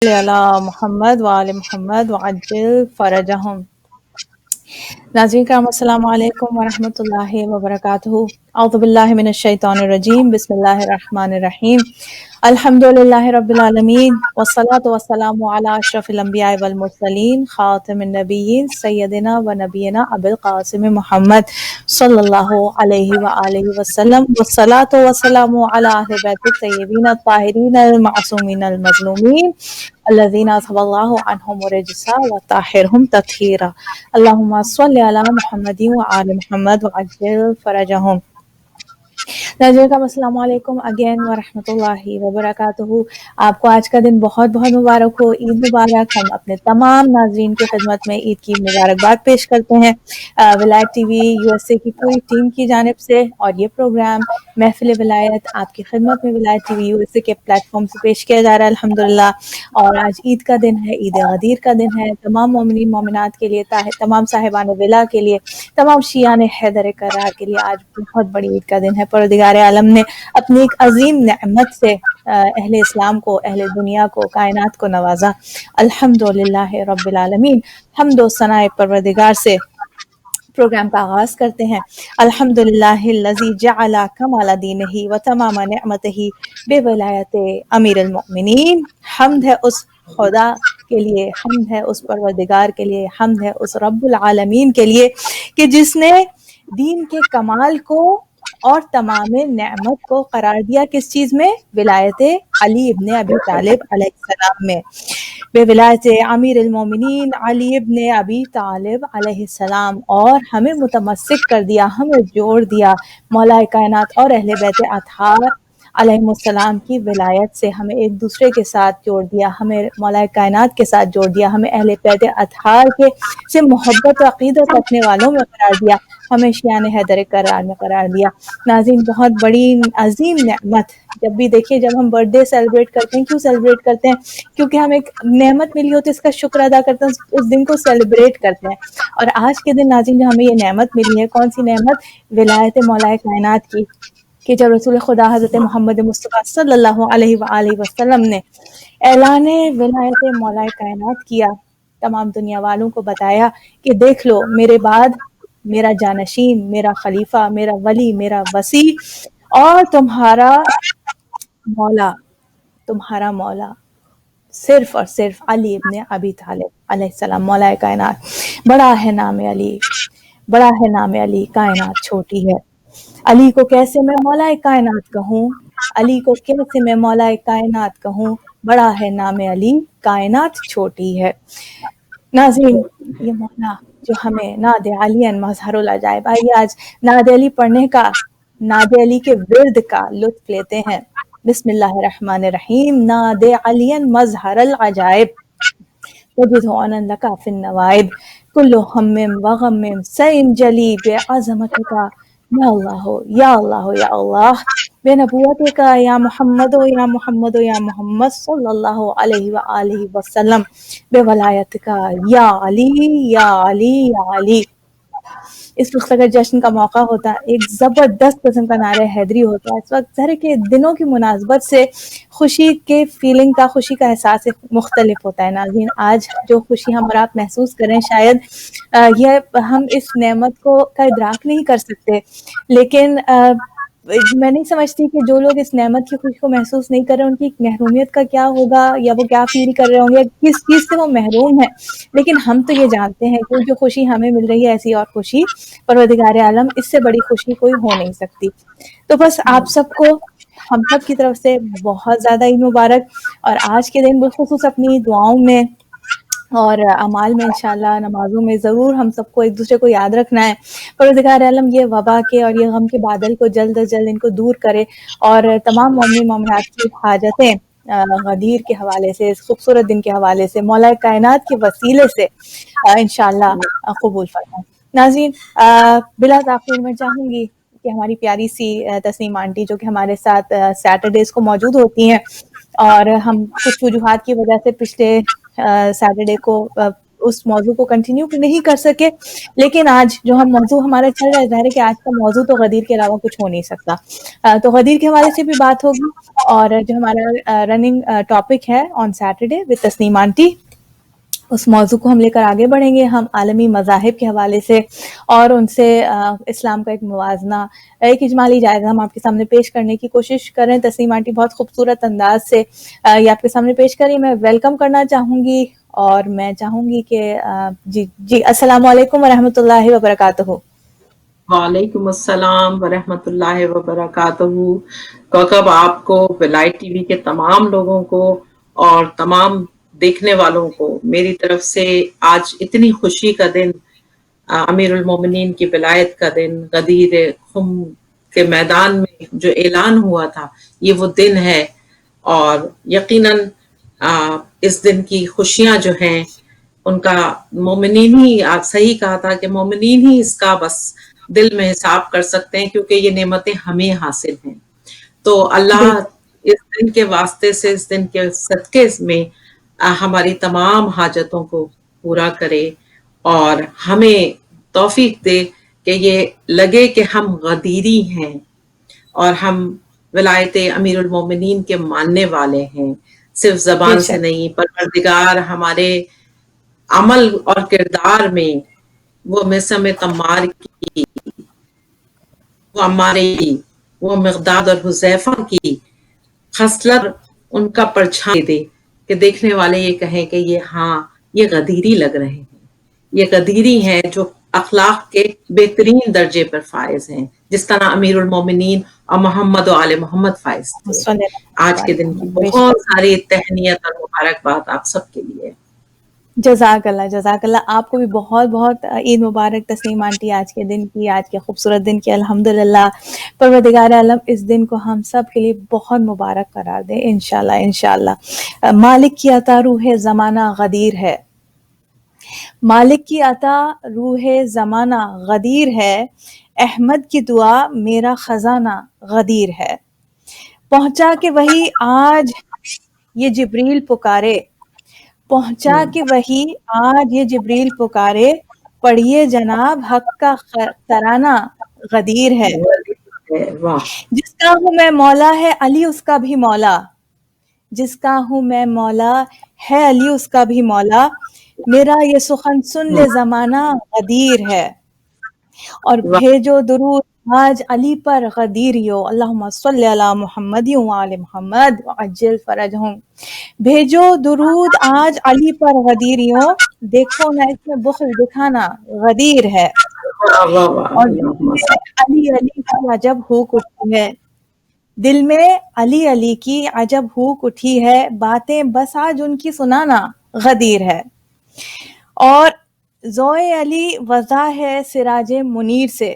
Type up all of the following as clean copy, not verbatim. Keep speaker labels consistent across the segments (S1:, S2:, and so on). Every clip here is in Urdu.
S1: علی محمد وآل محمد وعجل فرجہم۔ ناظرین کرام السلام علیکم ورحمۃ اللہ وبرکاتہ۔ اعوذ باللہ من الشیطان الرجیم، بسم اللہ الرحمن الرحیم۔ الحمد للہ رب العالمین والصلاة والسلام علی اشرف الانبیاء والمرسلین خاتم النبیین سیدنا و نبینا ابی القاسم محمد صلی اللہ علیہ وآلہ وسلم، والصلاة والسلام علی اہل بیت الطیبین الطاہرین المعصومین المظلومین الذین اذھب اللہ عنہم الرجس وطہرہم تطہیرا۔ اللہم صل علی محمد وآل محمد وعجل فرجہم۔ ناظرین کا السلام علیکم اگین ورحمۃ اللہ وبرکاتہ۔ آپ کو آج کا دن بہت بہت مبارک ہو، عید مبارک۔ ہم اپنے تمام ناظرین کی خدمت میں عید کی مبارکباد پیش کرتے ہیں ولایت T V U S A کی پوری ٹیم کی جانب سے، اور یہ پروگرام محفل ولایت آپ کی خدمت میں ولایت T V U S A کے پلیٹ فارم سے پیش کیا جا رہا ہے الحمدللہ۔ اور آج عید کا دن ہے، عید غدیر کا دن ہے، تمام مومنین مومنات کے لیے، تمام صاحبان ولا کے لیے، تمام شیعان حیدر کرار کے لیے آج بہت بڑی عید کا دن ہے۔ پروردگار عالم نے اپنی ایک عظیم نعمت سے اہل اسلام کو، اہل دنیا کو، کائنات کو نوازا۔ الحمدللہ رب العالمین۔ حمد و ثناء پروردگار سے پروگرام کا آغاز کرتے ہیں۔ الحمدللہ الذی جعل کمال دینہ و تمام نعمتہ بولایت امیر المؤمنین۔ حمد ہے اس خدا کے لیے، حمد ہے اس پروردگار کے لیے، حمد ہے اس رب العالمین کے لیے کہ جس نے دین کے کمال کو اور تمام نعمت کو قرار دیا کس چیز میں؟ ولایت علی ابن ابی طالب علیہ السلام میں، بے ولایت امیر المومنین علی ابن ابی طالب علیہ السلام، اور ہمیں متمسک کر دیا، ہمیں جوڑ دیا مولا کائنات اور اہل بیت اطہار علیہ السلام کی ولایت سے، ہمیں ایک دوسرے کے ساتھ جوڑ دیا، ہمیں مولا کائنات کے ساتھ جوڑ دیا، ہمیں اہل بیت اطہار کے سے محبت و عقیدت رکھنے والوں میں قرار دیا، ہمیں شیعان حیدر کرار میں قرار دیا۔ ناظرین بہت بڑی عظیم نعمت، جب بھی دیکھیے جب ہم برتھ ڈے سیلیبریٹ کرتے ہیں، کیوں سیلیبریٹ کرتے ہیں؟ کیونکہ ہم ایک نعمت ملی ہوتی ہے، اس کا شکر ادا کرتے ہیں، اس دن کو سیلیبریٹ کرتے ہیں۔ اور آج کے دن ناظرین جو ہمیں یہ نعمت ملی ہے، کون سی نعمت؟ ولایت مولا کائنات کی، کہ جب رسول خدا حضرت محمد مصطفیٰ صلی اللہ علیہ وآلہ وسلم نے اعلان ولایت مولا کائنات کیا، تمام دنیا والوں کو بتایا کہ دیکھ لو میرے بعد میرا جانشین، میرا خلیفہ، میرا ولی، میرا وصی اور تمہارا مولا صرف اور صرف علی ابن ابی طالب علیہ السلام، مولا کائنات۔ بڑا ہے نام علی، بڑا ہے نام علی، کائنات چھوٹی ہے۔ علی کو کیسے میں مولا کائنات کہوں، علی کو کیسے میں مولا کائنات کہوں، بڑا ہے نام علی، کائنات چھوٹی ہے۔ ناظرین یہ مولا جو ہمیں ناد علی مظہر العجائب، آئیے آج ناد علی پڑھنے کا، ناد علی کے ورد کا لطف لیتے ہیں۔ بسم اللہ الرحمن الرحیم۔ ناد علی مظہر العجائب وجد عنا لک فی النوائب، کل ہم و غم سینجلی بعظمتک، یا اللہ یا اللہ یا اللہ، بے نبوتک یا محمد یا محمد یا محمد صلی اللہ علیہ وآلہ وسلم، بے ولایتک یا علی یا علی یا علی۔ اس وقت اگر جشن کا موقع ہوتا، ایک زبردست قسم کا نعرہ حیدری ہوتا، اس وقت ظاہر کے دنوں کی مناسبت سے خوشی کے فیلنگ کا، خوشی کا احساس مختلف ہوتا ہے۔ ناظرین آج جو خوشی ہم اور آپ محسوس کریں، شاید یہ ہم اس نعمت کا ادراک نہیں کر سکتے، لیکن میں نہیں سمجھتی کہ جو لوگ اس نعمت کی خوشی کو محسوس نہیں کر رہے، ان کی محرومیت کا کیا ہوگا، یا وہ کیا فیل کر رہے ہوں گے، کس چیز سے وہ محروم ہیں۔ لیکن ہم تو یہ جانتے ہیں کہ جو خوشی ہمیں مل رہی ہے، ایسی اور خوشی پروردگار عالم، اس سے بڑی خوشی کوئی ہو نہیں سکتی۔ تو بس آپ سب کو ہم سب کی طرف سے بہت زیادہ عید مبارک، اور آج کے دن بالخصوص اپنی دعاؤں میں اور اعمال میں، انشاءاللہ نمازوں میں ضرور ہم سب کو ایک دوسرے کو یاد رکھنا ہے۔ پروردگار عالم یہ وبا کے اور یہ غم کے بادل کو جلد از جلد ان کو دور کرے، اور تمام مومنین مومنات کی حاجتیں غدیر کے حوالے سے، اس خوبصورت دن کے حوالے سے، مولا کائنات کے وسیلے سے انشاءاللہ قبول فرمائے۔ ناظرین بلا تاخیر میں چاہوں گی کہ ہماری پیاری سی تسنیم آنٹی، جو کہ ہمارے ساتھ سیٹرڈیز کو موجود ہوتی ہیں، اور ہم کچھ وجوہات کی وجہ سے پچھلے سیٹرڈے کو اس موضوع کو کنٹینیو نہیں کر سکے، لیکن آج جو ہم موضوع ہمارا چل رہا ہے، ظاہر ہے کہ آج کا موضوع تو غدیر کے علاوہ کچھ ہو نہیں سکتا، تو غدیر کے حوالے سے بھی بات ہوگی، اور جو ہمارا رننگ ٹاپک ہے on Saturday with Tasneem aunty, اس موضوع کو ہم لے کر آگے بڑھیں گے ہم عالمی مذاہب کے حوالے سے، اور ان سے اسلام کا ایک موازنہ، ایک اجمالی جائزہ ہم آپ کے سامنے پیش کرنے کی کوشش کریں۔ تسنیم آنٹی بہت خوبصورت انداز سے یہ آپ کے سامنے پیش کری، میں ویلکم کرنا چاہوں گی، اور میں چاہوں گی کہ جی السلام علیکم ورحمۃ اللہ وبرکاتہ۔
S2: وعلیکم السلام ورحمۃ اللہ وبرکاتہ۔ کوکب، آپ کو، ولائٹ ٹی وی کے تمام لوگوں کو اور تمام دیکھنے والوں کو میری طرف سے آج اتنی خوشی کا دن، امیر المومنین کی ولایت کا دن، غدیر خم کے میدان میں جو اعلان ہوا تھا، یہ وہ دن ہے، اور یقیناً اس دن کی خوشیاں جو ہیں ان کا مومنین ہی، آپ صحیح کہا تھا کہ مومنین ہی اس کا بس دل میں حساب کر سکتے ہیں، کیونکہ یہ نعمتیں ہمیں حاصل ہیں۔ تو اللہ اس دن کے واسطے سے، اس دن کے صدقے میں ہماری تمام حاجتوں کو پورا کرے، اور ہمیں توفیق دے کہ یہ لگے کہ ہم غدیری ہیں، اور ہم ولایت امیر المومنین کے ماننے والے ہیں، صرف زبان سے نہیں۔ پروردگار ہمارے عمل اور کردار میں وہ مسم تمار کی، وہ عمارے کی، وہ مقداد اور حذیفہ کی خصلت ان کا پرچھائی دے، کہ دیکھنے والے یہ کہیں کہ یہ غدیری لگ رہے ہیں، یہ غدیری ہیں جو اخلاق کے بہترین درجے پر فائز ہیں، جس طرح امیر المومنین اور محمد و آل محمد فائز تھے۔ آج کے دن کی بہت ساری تہنیت اور مبارکباد آپ سب کے لیے۔
S1: جزاک اللہ، جزاک اللہ، آپ کو بھی بہت بہت عید مبارک تسنیم آنٹی، آج کے دن کی، آج کے خوبصورت دن کی۔ الحمدللہ پروردگار عالم اس دن کو ہم سب کے لیے بہت مبارک قرار دے، انشاءاللہ انشاءاللہ۔ مالک کی عطا روح زمانہ غدیر ہے، مالک کی عطا روح زمانہ غدیر ہے، احمد کی دعا میرا خزانہ غدیر ہے، پہنچا کہ وہی آج یہ جبریل پکارے، پہنچا کہ وہی آج یہ جبریل پکارے، پڑھیے جناب حق کا ترانہ غدیر ہے، جس کا ہوں میں مولا ہے علی اس کا بھی مولا، جس کا ہوں میں مولا ہے علی اس کا بھی مولا، میرا یہ سخن سن لے زمانہ غدیر ہے، اور بھیجو درود آج علی پر غدیریو، اللہم صلی علی محمد وآل محمد وعجل فرجہم، بھیجو درود آج علی پر غدیریوں، دیکھو نہ اس میں بخل دکھانا غدیر ہے، اور علی علی کی عجب ہوک اٹھی ہے، دل میں علی علی کی عجب ہوک اٹھی ہے، باتیں بس آج ان کی سنانا غدیر ہے، اور ضوء علی وضع ہے سراج منیر سے،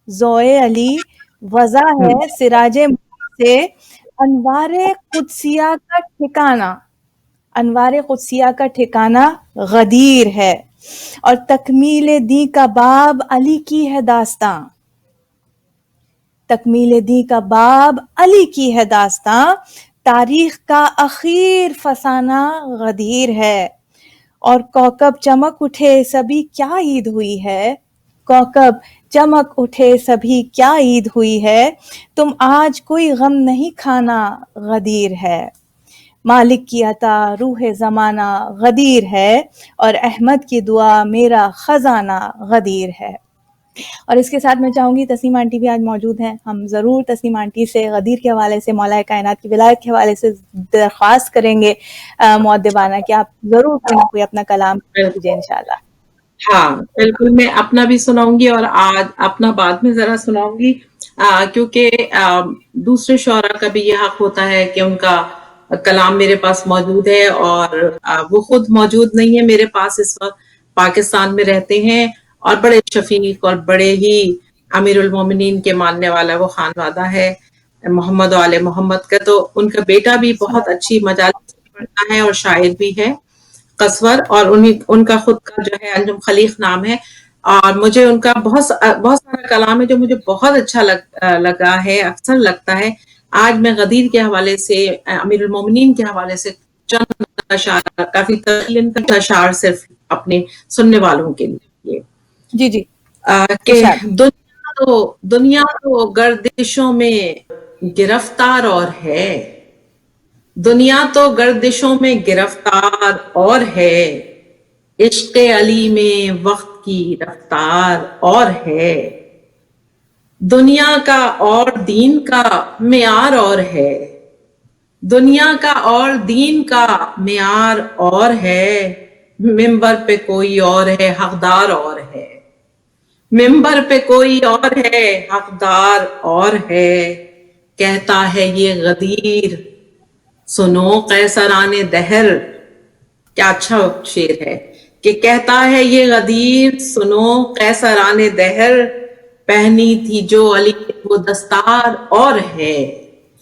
S1: ضوء علی وضع ہے سراج منیر سے، انوار قدسیہ کا ٹھکانہ، انوار قدسیہ کا ٹھکانہ غدیر ہے، اور تکمیل دین کا باب علی کی ہے داستاں، تکمیل دین کا باب علی کی ہے داستاں، تاریخ کا اخیر فسانہ غدیر ہے، اور کوکب چمک اٹھے سبھی کیا عید ہوئی ہے، کوکب چمک اٹھے سبھی کیا عید ہوئی ہے، تم آج کوئی غم نہیں کھانا غدیر ہے، مالک کی عطا روح زمانہ غدیر ہے، اور احمد کی دعا میرا خزانہ غدیر ہے۔ اور اس کے ساتھ میں چاہوں گی تسنیم آنٹی بھی آج موجود ہیں، ہم ضرور تسنیم آنٹی سے غدیر کے حوالے سے، مولا کائنات کی ولایت کے حوالے سے درخواست کریں گے مؤدبانہ کہ آپ ضرور کوئی نہ کوئی اپنا کلام کیجیے انشاءاللہ۔
S2: ہاں بالکل، میں اپنا بھی سناؤں گی، اور آج اپنا بعد میں ذرا سناؤں گی، کیونکہ دوسرے شعراء کا بھی یہ حق ہوتا ہے کہ ان کا کلام میرے پاس موجود ہے، اور وہ خود موجود نہیں ہے میرے پاس اس وقت، پاکستان میں رہتے ہیں، اور بڑے شفیق اور بڑے ہی امیر المومنین کے ماننے والا وہ خانوادہ ہے محمد و آل محمد کا۔ تو ان کا بیٹا بھی بہت اچھی مجالس پڑھتا ہے اور شاعر بھی ہے، قصور، اور ان کا خود کا جو ہے انجم خلیق نام ہے، اور مجھے ان کا بہت سارا کلام ہے جو مجھے بہت اچھا لگا ہے، اکثر لگتا ہے۔ آج میں غدیر کے حوالے سے، امیر المومنین کے حوالے سے چند اشعار، کافی اشعار صرف اپنے سننے والوں کے لیے
S1: جی جی
S2: کہ
S1: ارشاد۔
S2: دنیا تو گردشوں میں گرفتار اور ہے، دنیا تو گردشوں میں گرفتار اور ہے، عشق علی میں وقت کی رفتار اور ہے، دنیا کا اور دین کا معیار اور ہے، دنیا کا اور دین کا معیار اور ہے، ممبر پہ کوئی اور ہے حقدار اور ہے، ممبر پہ کوئی اور ہے حقدار اور ہے، کہتا ہے یہ غدیر سنو قیصران دہر، کیا اچھا شعر ہے کہ کہتا ہے یہ غدیر سنو قیصران دہر، پہنی تھی جو علی نے وہ دستار اور ہے،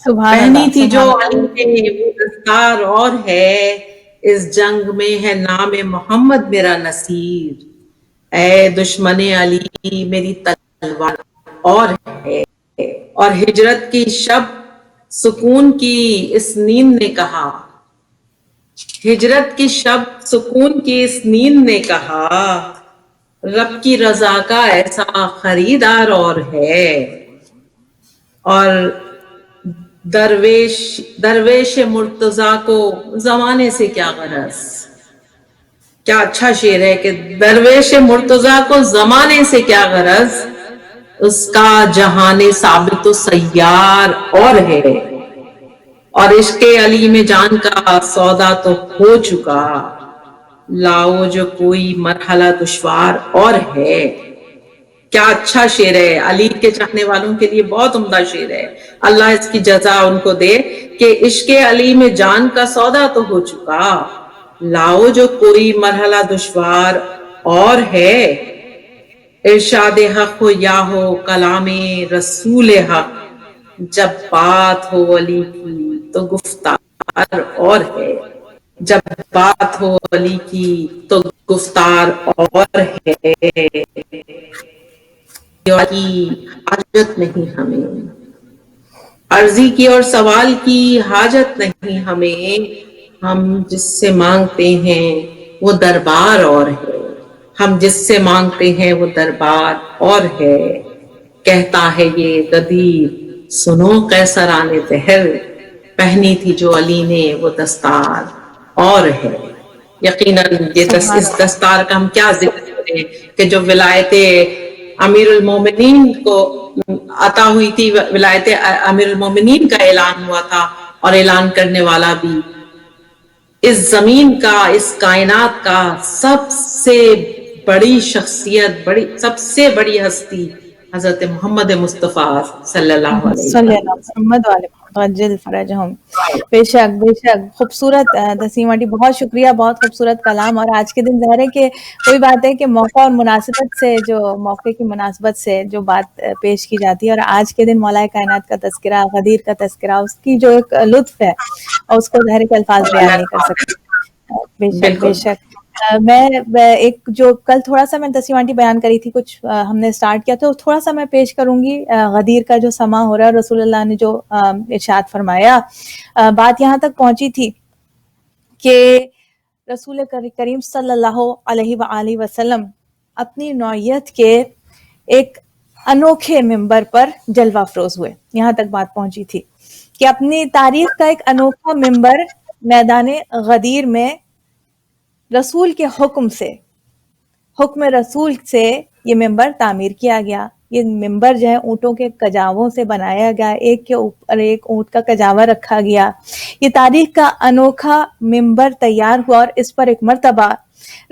S1: سبحان
S2: پہنی
S1: اللہ
S2: تھی جو
S1: سبحان اللہ۔
S2: علی نے وہ دستار اور ہے، اس جنگ میں ہے نام محمد میرا نصیر، اے دشمن علی میری تلوار اور ہے، اور ہجرت کی شب سکون کی اس نیند نے کہا، ہجرت کی شب سکون کی اس نیند نے کہا، رب کی رضا کا ایسا خریدار اور ہے، اور درویش مرتضیٰ کو زمانے سے کیا غرض، کیا اچھا شعر ہے کہ درویش مرتضیٰ کو زمانے سے کیا غرض، اس کا جہان ثابت و سیار اور ہے، اور عشق علی میں جان کا سودا تو ہو چکا، لاؤ جو کوئی مرحلہ دشوار اور ہے، کیا اچھا شعر ہے، علی کے چاہنے والوں کے لیے بہت عمدہ شعر ہے، اللہ اس کی جزا ان کو دے کہ عشق علی میں جان کا سودا تو ہو چکا، لاؤ جو کوئی مرحلہ دشوار اور ہے، ارشاد حق ہو یا ہو کلام رسول حق، جب بات ہو علی کی تو گفتار اور ہے، جب بات ہو علی کی تو گفتار اور ہے، کی حاجت نہیں ہمیں، عرضی کی اور سوال کی حاجت نہیں ہمیں، ہم جس سے مانگتے ہیں وہ دربار اور ہے، ہم جس سے مانگتے ہیں وہ دربار اور ہے، کہتا ہے یہ غدیر سنو قیصران دہر، پہنی تھی جو علی نے وہ دستار اور ہے، یقیناً یہ
S1: سبحان
S2: اس دستار کا ہم کیا ذکر کریں کہ جو ولایت امیر المومنین کو عطا ہوئی تھی، ولایت امیر المومنین کا اعلان ہوا تھا، اور اعلان کرنے والا بھی اس زمین کا، اس کائنات کا سب سے بڑی شخصیت، سب سے بڑی ہستی حضرت محمد مصطفیٰ صلی اللہ علیہ
S1: صلی اللہ
S2: وسلم۔
S1: محمد والے محمد عجل فرجہم۔ بے شک بے شک، خوبصورت تسنیم آنٹی، بہت شکریہ، بہت خوبصورت کلام۔ اور آج کے دن ظاہر ہے کہ وہی بات ہے کہ موقع اور مناسبت سے، جو موقع کی مناسبت سے جو بات پیش کی جاتی ہے، اور آج کے دن مولا کائنات کا تذکرہ، غدیر کا تذکرہ، اس کی جو ایک لطف ہے اور اس کو ظاہر کے الفاظ بیان نہیں کر سکتے۔ بے شک بے
S2: بالکل
S1: شک۔ میں ایک جو کل تھوڑا سا میں تسنیم آنٹی بیان کری تھی، کچھ ہم نے سٹارٹ کیا تو تھوڑا سا میں پیش کروں گی۔ غدیر کا جو سما ہو رہا ہے، رسول اللہ نے جو ارشاد فرمایا، بات یہاں تک پہنچی تھی کہ رسول کریم صلی اللہ علیہ وآلہ وسلم اپنی نوعیت کے ایک انوکھے ممبر پر جلوہ افروز ہوئے۔ یہاں تک بات پہنچی تھی کہ اپنی تاریخ کا ایک انوکھا ممبر میدان غدیر میں رسول کے حکم رسول سے یہ ممبر تعمیر کیا گیا۔ یہ ممبر جو ہے اونٹوں کے کجاووں سے بنایا گیا، ایک کے اوپر ایک اونٹ کا کجاوا رکھا گیا۔ یہ تاریخ کا انوکھا ممبر تیار ہوا، اور اس پر ایک مرتبہ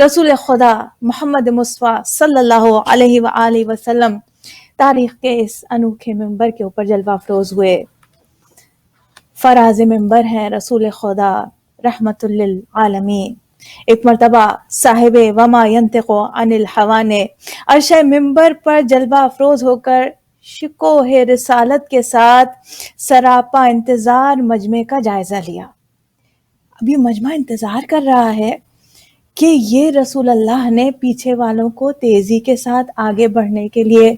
S1: رسول خدا محمد مصطفیٰ صلی اللہ علیہ وآلہ وسلم تاریخ کے اس انوکھے ممبر کے اوپر جلوہ افروز ہوئے۔ فراز ممبر ہیں رسول خدا رحمت للعالمین۔ ایک مرتبہ صاحب وما ینطق عن الہوی نے عرش ممبر پر جلوہ افروز ہو کر شکوہ رسالت کے ساتھ سراپا انتظار مجمع کا جائزہ لیا۔ اب یہ مجمع انتظار کر رہا ہے کہ یہ رسول اللہ نے پیچھے والوں کو تیزی کے ساتھ آگے بڑھنے کے لیے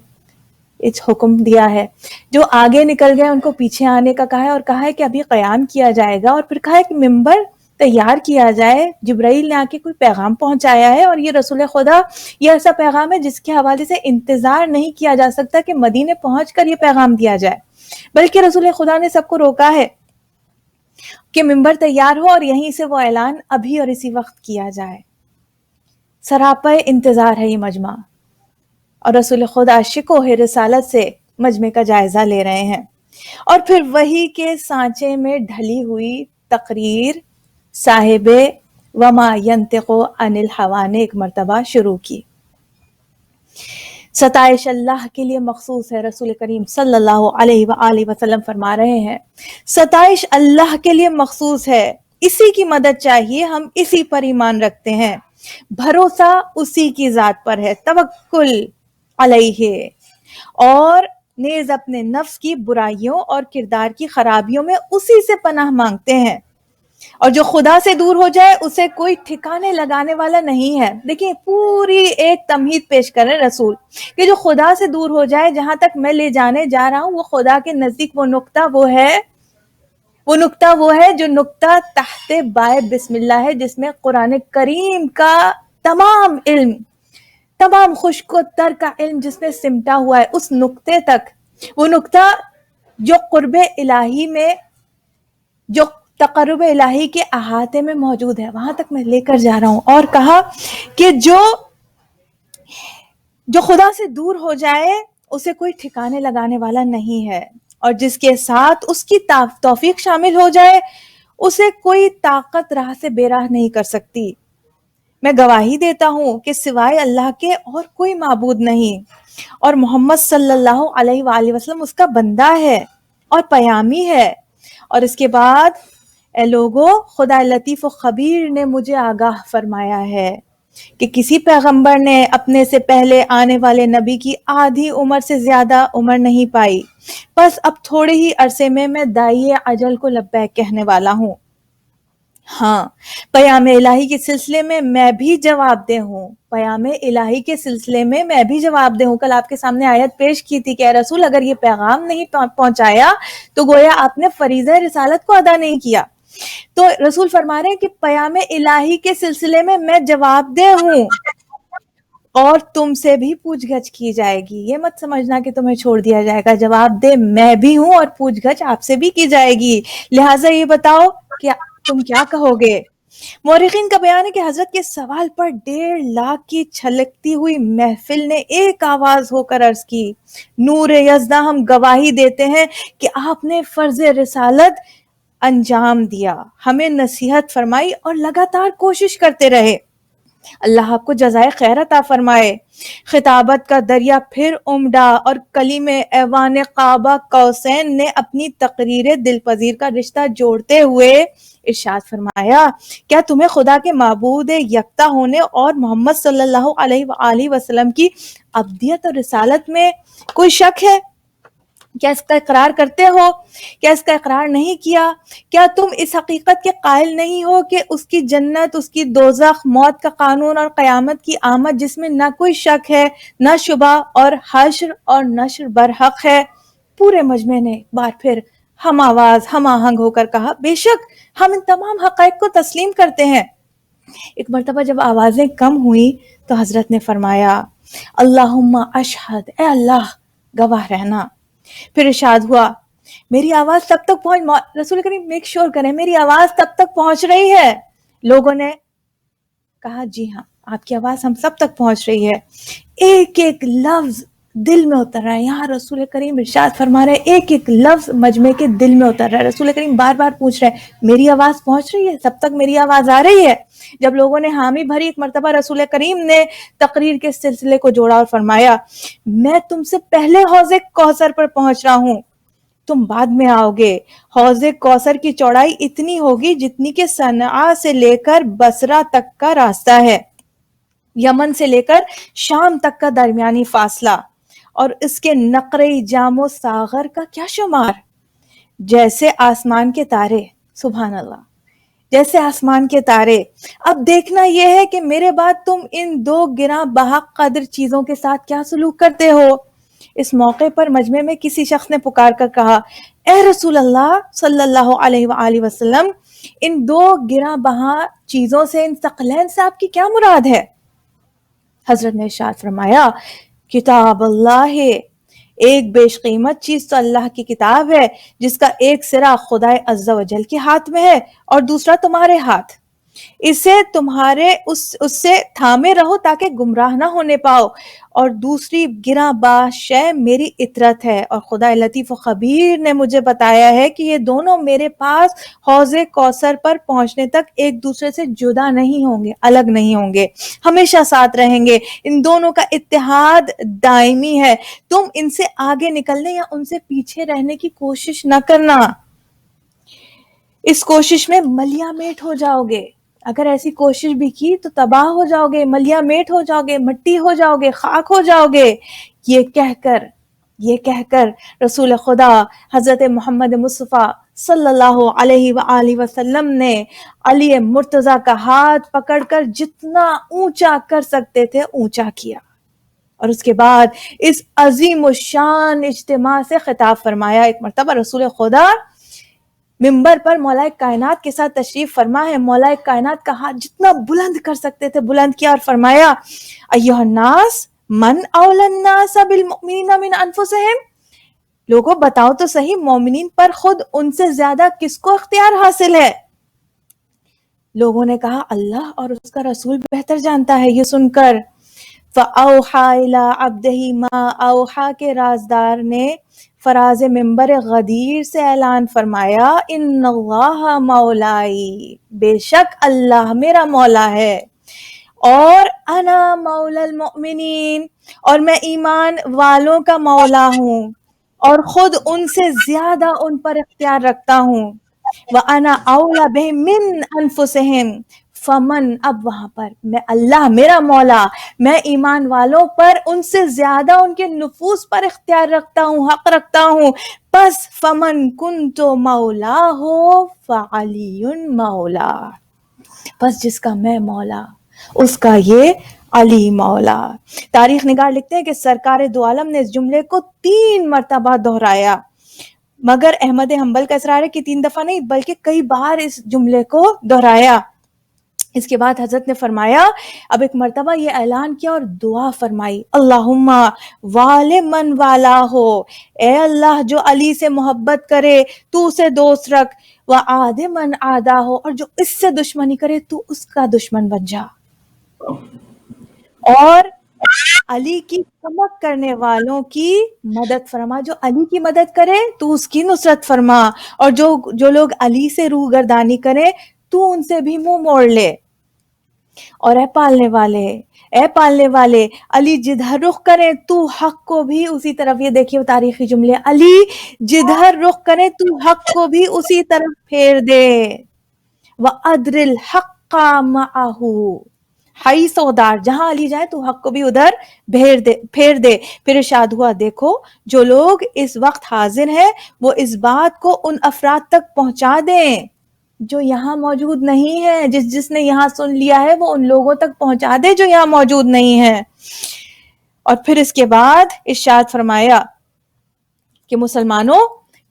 S1: اس حکم دیا ہے، جو آگے نکل گئے ان کو پیچھے آنے کا کہا ہے، اور کہا ہے کہ ابھی قیام کیا جائے گا، اور پھر کہا ہے کہ ممبر تیار کیا جائے. جبرائیل نے آ کے کوئی پیغام پہنچایا ہے اور یہ رسول خدا یہ ایسا پیغام ہے جس کے حوالے سے انتظار نہیں کیا جا سکتا کہ مدینے پہنچ کر یہ پیغام دیا جائے، بلکہ رسول خدا نے سب کو روکا ہے کہ ممبر تیار ہو اور یہیں سے وہ اعلان ابھی اور اسی وقت کیا جائے. سراپا انتظار ہے یہ مجمع، اور رسول خدا شکوہ رسالت سے مجمع کا جائزہ لے رہے ہیں. اور پھر وہی کے سانچے میں ڈھلی ہوئی تقریر صاحب وما ینطق عن الہوی نے ایک مرتبہ شروع کی. ستائش اللہ کے لیے مخصوص ہے. رسول کریم صلی اللہ علیہ وآلہ وسلم فرما رہے ہیں ستائش اللہ کے لیے مخصوص ہے، اسی کی مدد چاہیے، ہم اسی پر ایمان رکھتے ہیں، بھروسہ اسی کی ذات پر ہے، توکل علیہ، اور نیز اپنے نفس کی برائیوں اور کردار کی خرابیوں میں اسی سے پناہ مانگتے ہیں. اور جو خدا سے دور ہو جائے اسے کوئی ٹھکانے لگانے والا نہیں ہے. دیکھیں پوری ایک تمہید پیش کر رہے رسول کہ جو خدا سے دور ہو جائے، جہاں تک میں لے جانے جا رہا ہوں وہ خدا کے نزدیک وہ نقطہ وہ ہے جو نقطہ تحت بائے بسم اللہ ہے، جس میں قرآن کریم کا تمام علم، تمام خشک و تر کا علم جس میں سمٹا ہوا ہے، اس نقطے تک، وہ نقطہ جو قرب الہی میں، جو تقرب الہی کے احاطے میں موجود ہے، وہاں تک میں لے کر جا رہا ہوں. اور کہا کہ جو خدا سے دور ہو جائے اسے کوئی ٹھکانے لگانے والا نہیں ہے، اور جس کے ساتھ اس کی توفیق شامل ہو جائے اسے کوئی طاقت راہ سے بے راہ نہیں کر سکتی. میں گواہی دیتا ہوں کہ سوائے اللہ کے اور کوئی معبود نہیں، اور محمد صلی اللہ علیہ وآلہ وسلم اس کا بندہ ہے اور پیامی ہے. اور اس کے بعد اے لوگو، خدا لطیف و خبیر نے مجھے آگاہ فرمایا ہے کہ کسی پیغمبر نے اپنے سے پہلے آنے والے نبی کی آدھی عمر سے زیادہ عمر نہیں پائی، بس اب تھوڑے ہی عرصے میں داعی اجل کو لبیک کہنے والا ہوں. ہاں، پیام الہی کے سلسلے میں میں بھی جواب دہ ہوں، پیام الہی کے سلسلے میں میں بھی جواب دہ ہوں. کل آپ کے سامنے آیت پیش کی تھی کہ اے رسول اگر یہ پیغام نہیں پہنچایا تو گویا آپ نے فریضہ رسالت کو ادا نہیں کیا. تو رسول فرما رہے ہیں کہ پیام الہی کے سلسلے میں جواب دہ ہوں، اور تم سے بھی پوچھ گچھ کی جائے گی. یہ مت سمجھنا کہ تمہیں چھوڑ دیا جائے گا، جواب دے میں بھی ہوں اور پوچھ گچھ آپ سے بھی کی جائے گی. لہٰذا یہ بتاؤ کہ تم کیا کہو گے. مورخین کا بیان ہے کہ حضرت کے سوال پر 1.5 لاکھ کی چھلکتی ہوئی محفل نے ایک آواز ہو کر عرض کی، نور یزداں ہم گواہی دیتے ہیں کہ آپ نے فرض رسالت انجام دیا، ہمیں نصیحت فرمائی اور لگاتار کوشش کرتے رہے. اللہ آپ کو جزائے خیر عطا فرمائے. خطابت کا دریا پھر امڈا اور کلیم ایوان قابہ قوسین نے اپنی تقریر دلپذیر کا رشتہ جوڑتے ہوئے ارشاد فرمایا، کیا تمہیں خدا کے معبود یکتا ہونے اور محمد صلی اللہ علیہ وآلہ وسلم کی عبدیت اور رسالت میں کوئی شک ہے؟ کیا اس کا اقرار کرتے ہو؟ کیا اس کا اقرار نہیں کیا؟ کیا تم اس حقیقت کے قائل نہیں ہو کہ اس کی جنت، اس کی دوزخ، موت کا قانون اور قیامت کی آمد جس میں نہ کوئی شک ہے، نہ شبہ، اور حشر اور نشر برحق ہے؟ پورے مجمع نے ایک بار پھر ہم آواز ہم آہنگ ہو کر کہا، بے شک ہم ان تمام حقائق کو تسلیم کرتے ہیں. ایک مرتبہ جب آوازیں کم ہوئی تو حضرت نے فرمایا، اللہم اشہد، اے اللہ گواہ رہنا. پھر ارشاد ہوا، میری آواز تب تک پہنچ، رسول کریم میک شور کریں میری آواز تب تک پہنچ رہی ہے. لوگوں نے کہا جی ہاں آپ کی آواز ہم سب تک پہنچ رہی ہے. ایک ایک لفظ دل میں اتر رہا ہے. یہاں رسول کریم ارشاد فرما رہے ایک ایک لفظ مجمع کے دل میں اتر رہا ہے. رسول کریم بار بار پوچھ رہے ہیں میری آواز پہنچ رہی ہے، سب تک میری آواز آ رہی ہے. جب لوگوں نے حامی بھری، ایک مرتبہ رسول کریم نے تقریر کے سلسلے کو جوڑا اور فرمایا، میں تم سے پہلے حوض کوثر پر پہنچ رہا ہوں، تم بعد میں آؤ گے. حوض کوثر کی چوڑائی اتنی ہوگی جتنی کہ صنعاء سے لے کر بصرہ تک کا راستہ ہے، یمن سے لے کر شام تک کا درمیانی فاصلہ، اور اس کے نقرے جام و ساغر کا کیا شمار، جیسے آسمان کے تارے. سبحان اللہ، جیسے آسمان کے تارے. اب دیکھنا یہ ہے کہ میرے بعد تم ان 2 گراں بہا قدر چیزوں کے ساتھ کیا سلوک کرتے ہو. اس موقع پر مجمع میں کسی شخص نے پکار کر کہا، اے رسول اللہ صلی اللہ علیہ وآلہ وسلم، ان دو گراں بہا چیزوں سے، ان ثقلین سے آپ کی کیا مراد ہے؟ حضرت نے ارشاد فرمایا، کتاب اللہ ہے، ایک بیش قیمت چیز تو اللہ کی کتاب ہے جس کا ایک سرا خدا عز و جل کے ہاتھ میں ہے اور دوسرا تمہارے ہاتھ، اسے تمہارے اس سے تھامے رہو تاکہ گمراہ نہ ہونے پاؤ، اور دوسری گراں باں شے میری اطرت ہے، اور خدا لطیف و خبیر نے مجھے بتایا ہے کہ یہ دونوں میرے پاس حوض کوثر پر پہنچنے تک ایک دوسرے سے جدا نہیں ہوں گے، الگ نہیں ہوں گے، ہمیشہ ساتھ رہیں گے، ان دونوں کا اتحاد دائمی ہے، تم ان سے آگے نکلنے یا ان سے پیچھے رہنے کی کوشش نہ کرنا، اس کوشش میں ملیا میٹ ہو جاؤ گے، اگر ایسی کوشش بھی کی تو تباہ ہو جاؤ گے، ملیا میٹ ہو جاؤ گے، مٹی ہو جاؤ گے، خاک ہو جاؤ گے۔ یہ کہہ کر رسول خدا حضرت محمد مصطفیٰ صلی اللہ علیہ وآلہ وسلم نے علی مرتضیٰ کا ہاتھ پکڑ کر جتنا اونچا کر سکتے تھے اونچا کیا، اور اس کے بعد اس عظیم الشان اجتماع سے خطاب فرمایا۔ ایک مرتبہ رسول خدا ممبر پر مولا کائنات کے ساتھ تشریف فرما ہے، مولا کائنات کا ہاتھ جتنا بلند کر سکتے تھے بلند کیا اور فرمایا، ایھا الناس من اولی الناس بالمؤمنین من انفسہم، لوگوں بتاؤ تو صحیح مومنین پر خود ان سے زیادہ کس کو اختیار حاصل ہے؟ لوگوں نے کہا اللہ اور اس کا رسول بہتر جانتا ہے۔ یہ سن کر فَأَوْحَى إِلَىٰ عَبْدِهِ مَا أَوْحَى کے رازدار نے فراز ممبر غدیر سے اعلان فرمایا، ان اللہ مولائی، بے شک اللہ میرا مولا ہے، اور انا مولا المؤمنین، اور میں ایمان والوں کا مولا ہوں اور خود ان سے زیادہ ان پر اختیار رکھتا ہوں، وَأَنَا أَوْلَىٰ بِهِم مِّنْ أَنفُسِهِمْ، فمن، اب وہاں پر میں اللہ میرا مولا، میں ایمان والوں پر ان سے زیادہ ان کے نفوس پر اختیار رکھتا ہوں، حق رکھتا ہوں، پس فمن کنت مولا ہو فعلی مولا، پس جس کا میں مولا اس کا یہ علی مولا۔ تاریخ نگار لکھتے ہیں کہ سرکار دو عالم نے اس جملے کو 3 مرتبہ دہرایا، مگر احمد حنبل کا اصرار ہے کہ 3 دفعہ نہیں بلکہ کئی بار اس جملے کو دہرایا۔ اس کے بعد حضرت نے فرمایا، اب ایک مرتبہ یہ اعلان کیا اور دعا فرمائی، اللہم وال من والا ہو، اے اللہ جو علی سے محبت کرے تو اسے دوست رکھ، وعاد من عادا ہو، اور جو اس سے دشمنی کرے تو اس کا دشمن بن جا، اور علی کی کمک کرنے والوں کی مدد فرما، جو علی کی مدد کرے تو اس کی نصرت فرما، اور جو لوگ علی سے روگردانی کرے تو ان سے بھی منہ موڑ لے، اور اے پالنے والے علی جدھر رخ کرے تو حق کو بھی اسی طرف، یہ دیکھیے تاریخی جملے، علی جدھر رخ کرے تو حق کو بھی اسی طرف پھیر دے، وَأَدْرِ الْحَقَّ مَعَهُ، ہائی سودار، جہاں علی جائے تو حق کو بھی ادھر پھیر دے۔ پھر ارشاد ہوا، دیکھو جو لوگ اس وقت حاضر ہیں وہ اس بات کو ان افراد تک پہنچا دیں جو یہاں موجود نہیں ہے، جس نے یہاں سن لیا ہے وہ ان لوگوں تک پہنچا دے جو یہاں موجود نہیں ہے۔ اور پھر اس کے بعد ارشاد فرمایا کہ مسلمانوں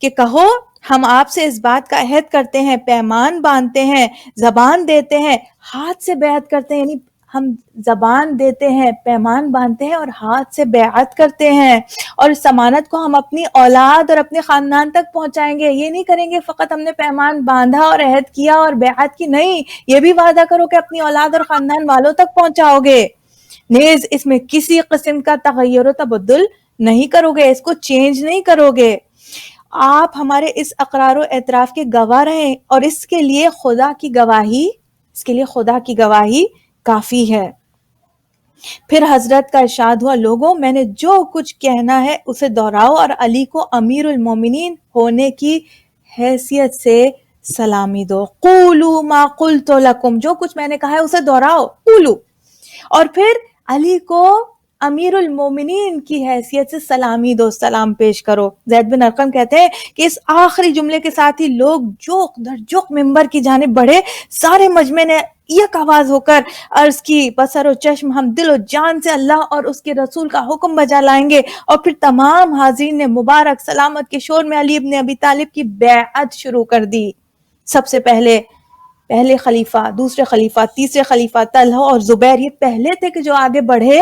S1: کہ کہو ہم آپ سے اس بات کا عہد کرتے ہیں، پیمان باندھتے ہیں، زبان دیتے ہیں، ہاتھ سے بیعت کرتے ہیں، یعنی ہم زبان دیتے ہیں، پیمان باندھتے ہیں اور ہاتھ سے بیعت کرتے ہیں، اور اس ضمانت کو ہم اپنی اولاد اور اپنے خاندان تک پہنچائیں گے۔ یہ نہیں کریں گے فقط ہم نے پیمان باندھا اور عہد کیا اور بیعت کی، نہیں، یہ بھی وعدہ کرو کہ اپنی اولاد اور خاندان والوں تک پہنچاؤ گے، نیز اس میں کسی قسم کا تغیر و تبدل نہیں کرو گے، اس کو چینج نہیں کرو گے، آپ ہمارے اس اقرار و اعتراف کے گواہ رہیں، اور اس کے لیے خدا کی گواہی کافی ہے۔ پھر حضرت کا ارشاد ہوا، لوگوں میں نے جو کچھ کہنا ہے اسے دہراؤ اور علی کو امیر المومنین ہونے کی حیثیت سے سلامی دو، قولوا ما قلت لکم، جو کچھ میں نے کہا ہے اسے دہراؤ، قولو، اور پھر علی کو امیر المومنین کی حیثیت سے سلامی دو، سلام پیش کرو۔ زید بن ارقم کہتے ہیں کہ اس آخری جملے کے ساتھ ہی لوگ جوق در جوق ممبر کی جانب بڑھے۔ سارے مجمع نے یک آواز ہو کر عرض کی، بسر و چشم ہم دل و جان سے اللہ اور اس کے رسول کا حکم بجا لائیں گے۔ اور پھر تمام حاضرین نے مبارک سلامت کے شور میں علی ابن ابی طالب کی بیعت شروع کر دی۔ سب سے پہلے خلیفہ، دوسرے خلیفہ، تیسرے خلیفہ طلحہ اور زبیر یہ پہلے تھے کہ جو آگے بڑھے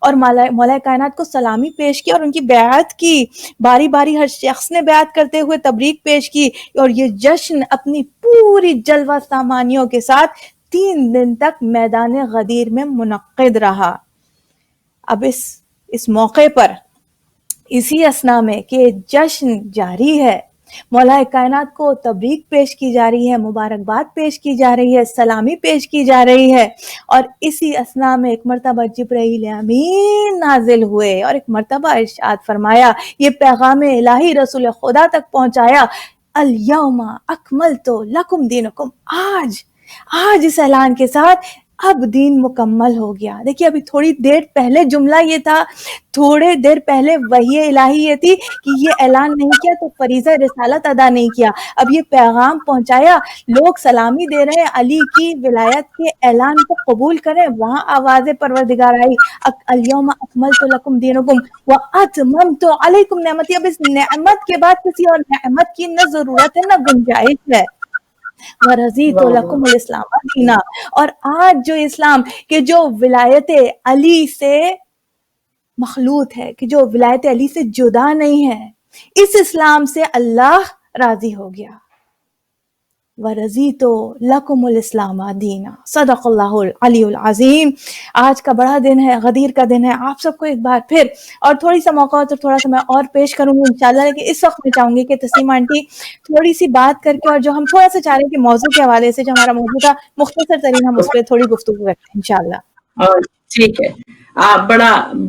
S1: اور مولا کائنات کو سلامی پیش کی اور ان کی بیعت کی۔ باری باری ہر شخص نے بیعت کرتے ہوئے تبریک پیش کی، اور یہ جشن اپنی پوری جلوہ سامانیوں کے ساتھ 3 دن تک میدان غدیر میں منعقد رہا۔ اب اس موقع پر، اسی اثنا میں کہ جشن جاری ہے، مولا کائنات کو تبریک پیش کی جا رہی ہے، مبارکباد پیش کی جا رہی ہے، سلامی پیش کی جا رہی ہے، اور اسی اثنا میں ایک مرتبہ جبرائیل امین نازل ہوئے اور ایک مرتبہ ارشاد فرمایا، یہ پیغام الہی رسول خدا تک پہنچایا، الیوم اکملت لکم دینکم، آج اس اعلان کے ساتھ اب دین مکمل ہو گیا۔ دیکھیے ابھی تھوڑی دیر پہلے جملہ یہ تھا، تھوڑے دیر پہلے وحی الہی یہ تھی کہ یہ اعلان نہیں کیا تو فریضہ رسالت ادا نہیں کیا۔ اب یہ پیغام پہنچایا، لوگ سلامی دے رہے ہیں، علی کی ولایت کے اعلان کو قبول کریں، وہاں آواز پروردگار آئی، الیوم اکملت لکم دینکم واتممت علیکم نعمتی۔ اب اس نعمت کے بعد کسی اور نعمت کی نہ ضرورت ہے نہ گنجائش ہے۔ وَرَضِيتُ لَكُمُ الْإِسْلَامَ دِينًا، اور آج جو اسلام کہ جو ولایت علی سے مخلوط ہے، کہ جو ولایت علی سے جدا نہیں ہے، اس اسلام سے اللہ راضی ہو گیا۔ وَرَضِيتُ لَكُمُ الْإِسْلَامَ دِينًا، صدق اللہ العلی العظیم۔ آج کا بڑا دن ہے، غدیر کا دن ہے۔ آپ سب کو ایک بار پھر اور تھوڑی سا موقع تو تھوڑا سا میں اور پیش کروں گی انشاءاللہ، لیکن اس وقت میں چاہوں گی کہ تسنیم آنٹی تھوڑی سی بات کر کے، اور جو ہم تھوڑا سا چاہ رہے ہیں کہ موضوع کے حوالے سے جو ہمارا موضوع تھا، مختصر ترین ہم اس پہ تھوڑی گفتگو کرتے ہیں انشاءاللہ۔
S2: ٹھیک ہے،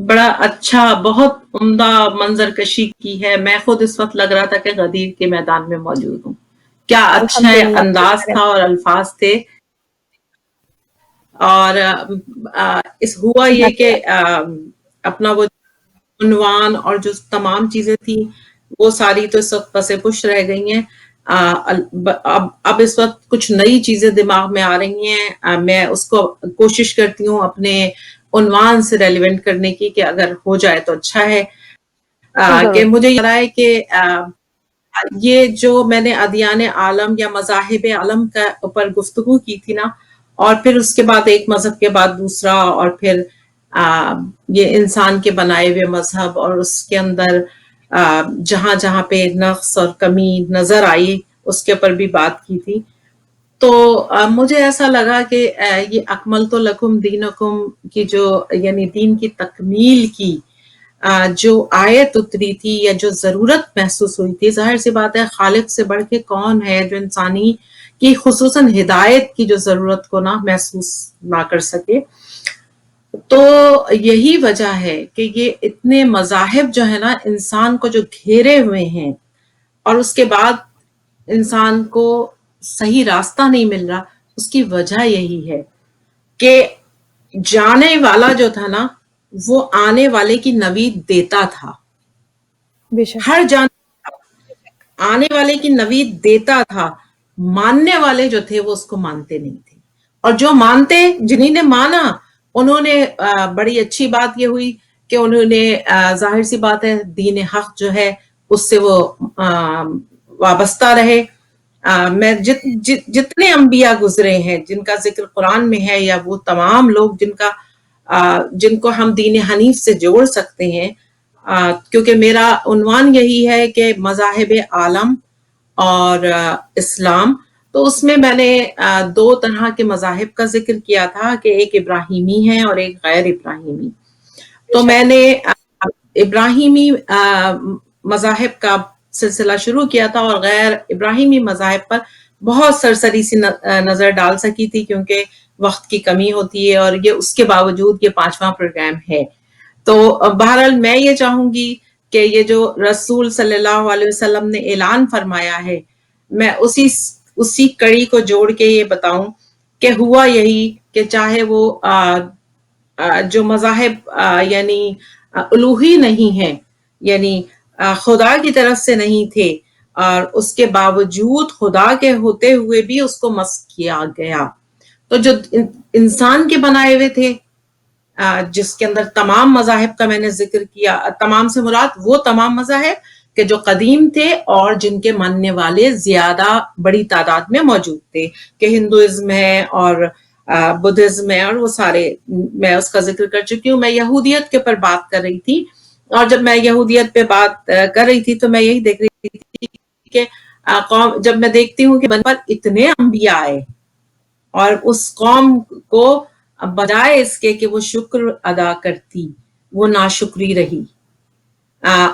S2: بڑا اچھا، بہت عمدہ منظر کشی کی ہے۔ میں خود اس وقت لگ رہا تھا کہ غدیر کے میدان میں موجود ہوں۔ کیا اچھا انداز تھا اور الفاظ تھے، اور اس ہوا یہ کہ اپنا وہ عنوان اور جو تمام چیزیں تھیں وہ ساری تو اس وقت پس پش رہ گئی ہیں۔ اب اس وقت کچھ نئی چیزیں دماغ میں آ رہی ہیں، میں اس کو کوشش کرتی ہوں اپنے عنوان سے ریلیونٹ کرنے کی کہ اگر ہو جائے تو اچھا ہے۔ کہ مجھے یہ رہا ہے کہ یہ جو میں نے ادیان عالم یا مذاہب عالم کا اوپر گفتگو کی تھی نا، اور پھر اس کے بعد ایک مذہب کے بعد دوسرا، اور پھر یہ انسان کے بنائے ہوئے مذہب، اور اس کے اندر جہاں جہاں پہ نقص اور کمی نظر آئی اس کے اوپر بھی بات کی تھی، تو مجھے ایسا لگا کہ یہ اکملت لکم دینکم کی جو یعنی دین کی تکمیل کی جو آیت اتری تھی یا جو ضرورت محسوس ہوئی تھی، ظاہر سی بات ہے خالق سے بڑھ کے کون ہے جو انسانی کی خصوصاً ہدایت کی جو ضرورت کو نہ محسوس نہ کر سکے۔ تو یہی وجہ ہے کہ یہ اتنے مذاہب جو ہے نا انسان کو جو گھیرے ہوئے ہیں، اور اس کے بعد انسان کو صحیح راستہ نہیں مل رہا، اس کی وجہ یہی ہے کہ جانے والا جو تھا نا وہ آنے والے کی نوید دیتا تھا، ہر آنے والے کی نوید دیتا تھا، ماننے والے جو تھے وہ اس کو مانتے نہیں تھے، اور جو مانتے جنہیں نے مانا انہوں نے بڑی اچھی بات یہ ہوئی کہ انہوں نے ظاہر سی بات ہے دین حق جو ہے اس سے وہ وابستہ رہے۔ میں جتنے انبیاء گزرے ہیں جن کا ذکر قرآن میں ہے، یا وہ تمام لوگ جن کو ہم دین حنیف سے جوڑ سکتے ہیں، کیونکہ میرا عنوان یہی ہے کہ مذاہب عالم اور اسلام، تو اس میں نے 2 طرح کے مذاہب کا ذکر کیا تھا کہ ایک ابراہیمی ہے اور ایک غیر ابراہیمی۔ تو میں نے ابراہیمی مذاہب کا سلسلہ شروع کیا تھا، اور غیر ابراہیمی مذاہب پر بہت سرسری سی نظر ڈال سکی تھی کیونکہ وقت کی کمی ہوتی ہے، اور یہ اس کے باوجود یہ 5واں پروگرام ہے۔ تو بہرحال میں یہ چاہوں گی کہ یہ جو رسول صلی اللہ علیہ وسلم نے اعلان فرمایا ہے، میں اسی کڑی کو جوڑ کے یہ بتاؤں کہ ہوا یہی کہ چاہے وہ جو مذاہب یعنی الوہی نہیں ہیں، یعنی خدا کی طرف سے نہیں تھے، اور اس کے باوجود خدا کے ہوتے ہوئے بھی اس کو مسخ کیا گیا. تو جو انسان کے بنائے ہوئے تھے، جس کے اندر تمام مذاہب کا میں نے ذکر کیا، تمام سے مراد وہ تمام مذاہب کہ جو قدیم تھے اور جن کے ماننے والے زیادہ بڑی تعداد میں موجود تھے، کہ ہندوازم ہے اور بدھزم ہے اور وہ سارے، میں اس کا ذکر کر چکی ہوں. میں یہودیت کے اوپر بات کر رہی تھی، اور جب میں یہودیت پہ بات کر رہی تھی تو میں یہی دیکھ رہی تھی کہ قوم، جب میں دیکھتی ہوں کہ بن پر اتنے انبیاء آئے اور اس قوم کو بجائے اس کے کہ وہ شکر ادا کرتی، وہ ناشکری رہی.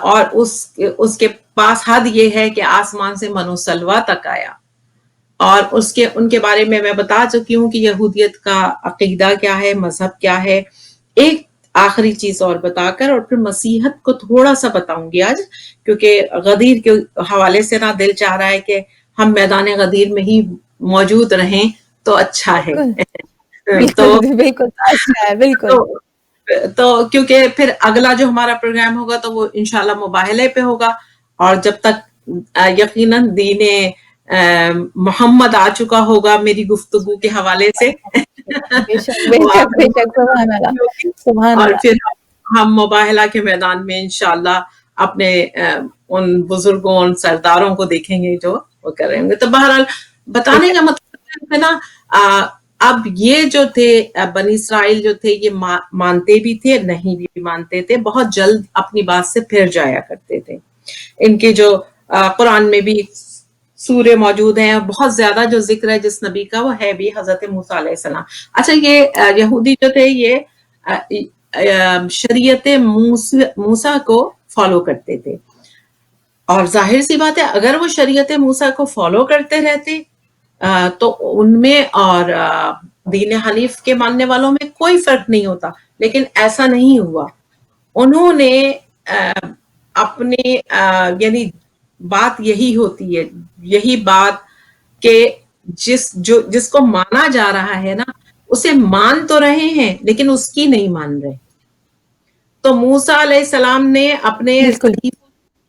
S2: اور اس کے پاس حد یہ ہے کہ آسمان سے من و سلوہ تک آیا. اور ان کے بارے میں بتا چکی ہوں کہ یہودیت کا عقیدہ کیا ہے، مذہب کیا ہے. ایک آخری چیز اور بتا کر اور پھر مسیحت کو تھوڑا سا بتاؤں گی آج، کیونکہ غدیر کے حوالے سے نا دل چاہ رہا ہے کہ ہم میدان غدیر میں ہی موجود رہیں تو اچھا ہے. تو کیونکہ پھر اگلا جو ہمارا پروگرام ہوگا تو وہ انشاءاللہ مباہلے پہ ہوگا، اور جب تک یقیناً دین محمد آ چکا ہوگا میری گفتگو کے حوالے سے اور پھر ہم مباہلہ کے میدان میں انشاءاللہ اپنے ان بزرگوں، ان سرداروں کو دیکھیں گے جو وہ کر رہے ہوں گے. تو بہرحال بتانے کا مطلب ہے نا، اب یہ جو تھے بنی اسرائیل جو تھے یہ مانتے بھی تھے، نہیں بھی مانتے تھے، بہت جلد اپنی بات سے پھر جایا کرتے تھے. ان کے جو قرآن میں بھی سورے موجود ہیں، بہت زیادہ جو ذکر ہے جس نبی کا وہ ہے بھی حضرت موسیٰ علیہ السلام. اچھا، یہ یہودی جو تھے یہ شریعت موسیٰ کو فالو کرتے تھے، اور ظاہر سی بات ہے اگر وہ شریعت موسیٰ کو فالو کرتے رہتے تو ان میں اور دین حنیف کے ماننے والوں میں کوئی فرق نہیں ہوتا. لیکن ایسا نہیں ہوا. انہوں نے اپنے یعنی بات یہی ہوتی ہے، یہی بات کہ جس کو مانا جا رہا ہے نا اسے مان تو رہے ہیں لیکن اس کی نہیں مان رہے. تو موسیٰ علیہ السلام نے اپنے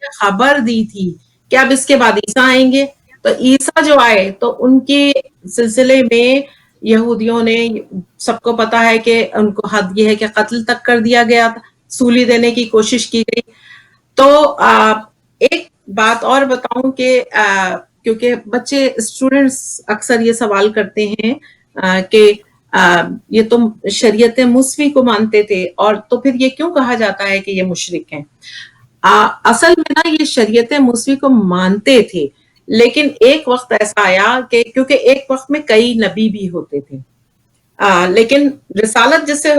S2: خبر دی تھی کہ اب اس کے بعد عیسیٰ آئیں گے. تو عیسیٰ جو آئے تو ان کے سلسلے میں یہودیوں نے، سب کو پتا ہے کہ ان کو حد یہ ہے کہ قتل تک کر دیا گیا تھا، سولی دینے کی کوشش کی گئی. تو ایک بات اور بتاؤں کہ کیونکہ بچے اسٹوڈنٹس اکثر یہ سوال کرتے ہیں کہ یہ تم شریعت موسوی کو مانتے تھے اور تو پھر یہ کیوں کہا جاتا ہے کہ یہ مشرک ہیں؟ اصل میں نا یہ شریعت موسوی کو مانتے تھے، لیکن ایک وقت ایسا آیا کہ کیونکہ ایک وقت میں کئی نبی بھی ہوتے تھے، لیکن رسالت جس سے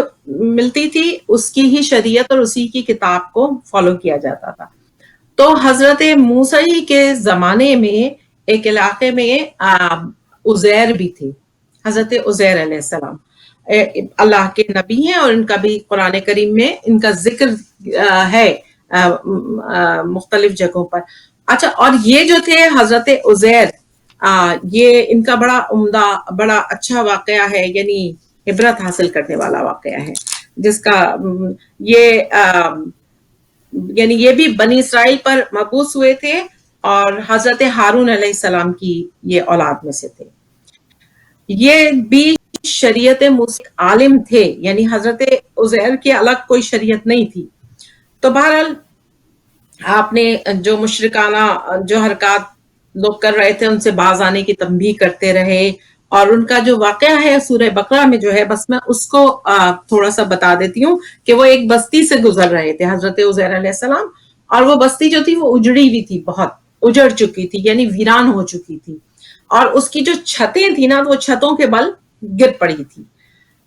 S2: ملتی تھی اس کی ہی شریعت اور اسی کی کتاب کو فالو کیا جاتا تھا. تو حضرت موسیٰ کے زمانے میں ایک علاقے میں عزیر بھی تھے. حضرت عزیر علیہ السلام اللہ کے نبی ہیں اور ان کا بھی قرآن کریم میں ان کا ذکر ہے مختلف جگہوں پر. اچھا، اور یہ جو تھے حضرت عزیر، یہ ان کا بڑا عمدہ، بڑا اچھا واقعہ ہے، یعنی عبرت حاصل کرنے والا واقعہ ہے، جس کا یعنی یہ بھی بنی اسرائیل پر مبعوث ہوئے تھے اور حضرت ہارون علیہ السلام کی یہ اولاد میں سے تھے. یہ بھی شریعت موسیٰ عالم تھے، یعنی حضرت عزیر کی الگ کوئی شریعت نہیں تھی. تو بہرحال آپ نے جو مشرکانہ جو حرکات لوگ کر رہے تھے ان سے باز آنے کی تنبیہ کرتے رہے، اور ان کا جو واقعہ ہے سورہ بقرہ میں جو ہے، بس میں اس کو تھوڑا سا بتا دیتی ہوں کہ وہ ایک بستی سے گزر رہے تھے حضرت عزیر علیہ السلام، اور وہ بستی جو تھی وہ اجڑی ہوئی تھی، بہت اجڑ چکی تھی، یعنی ویران ہو چکی تھی، اور اس کی جو چھتیں تھی نا وہ چھتوں کے بل گر پڑی تھی،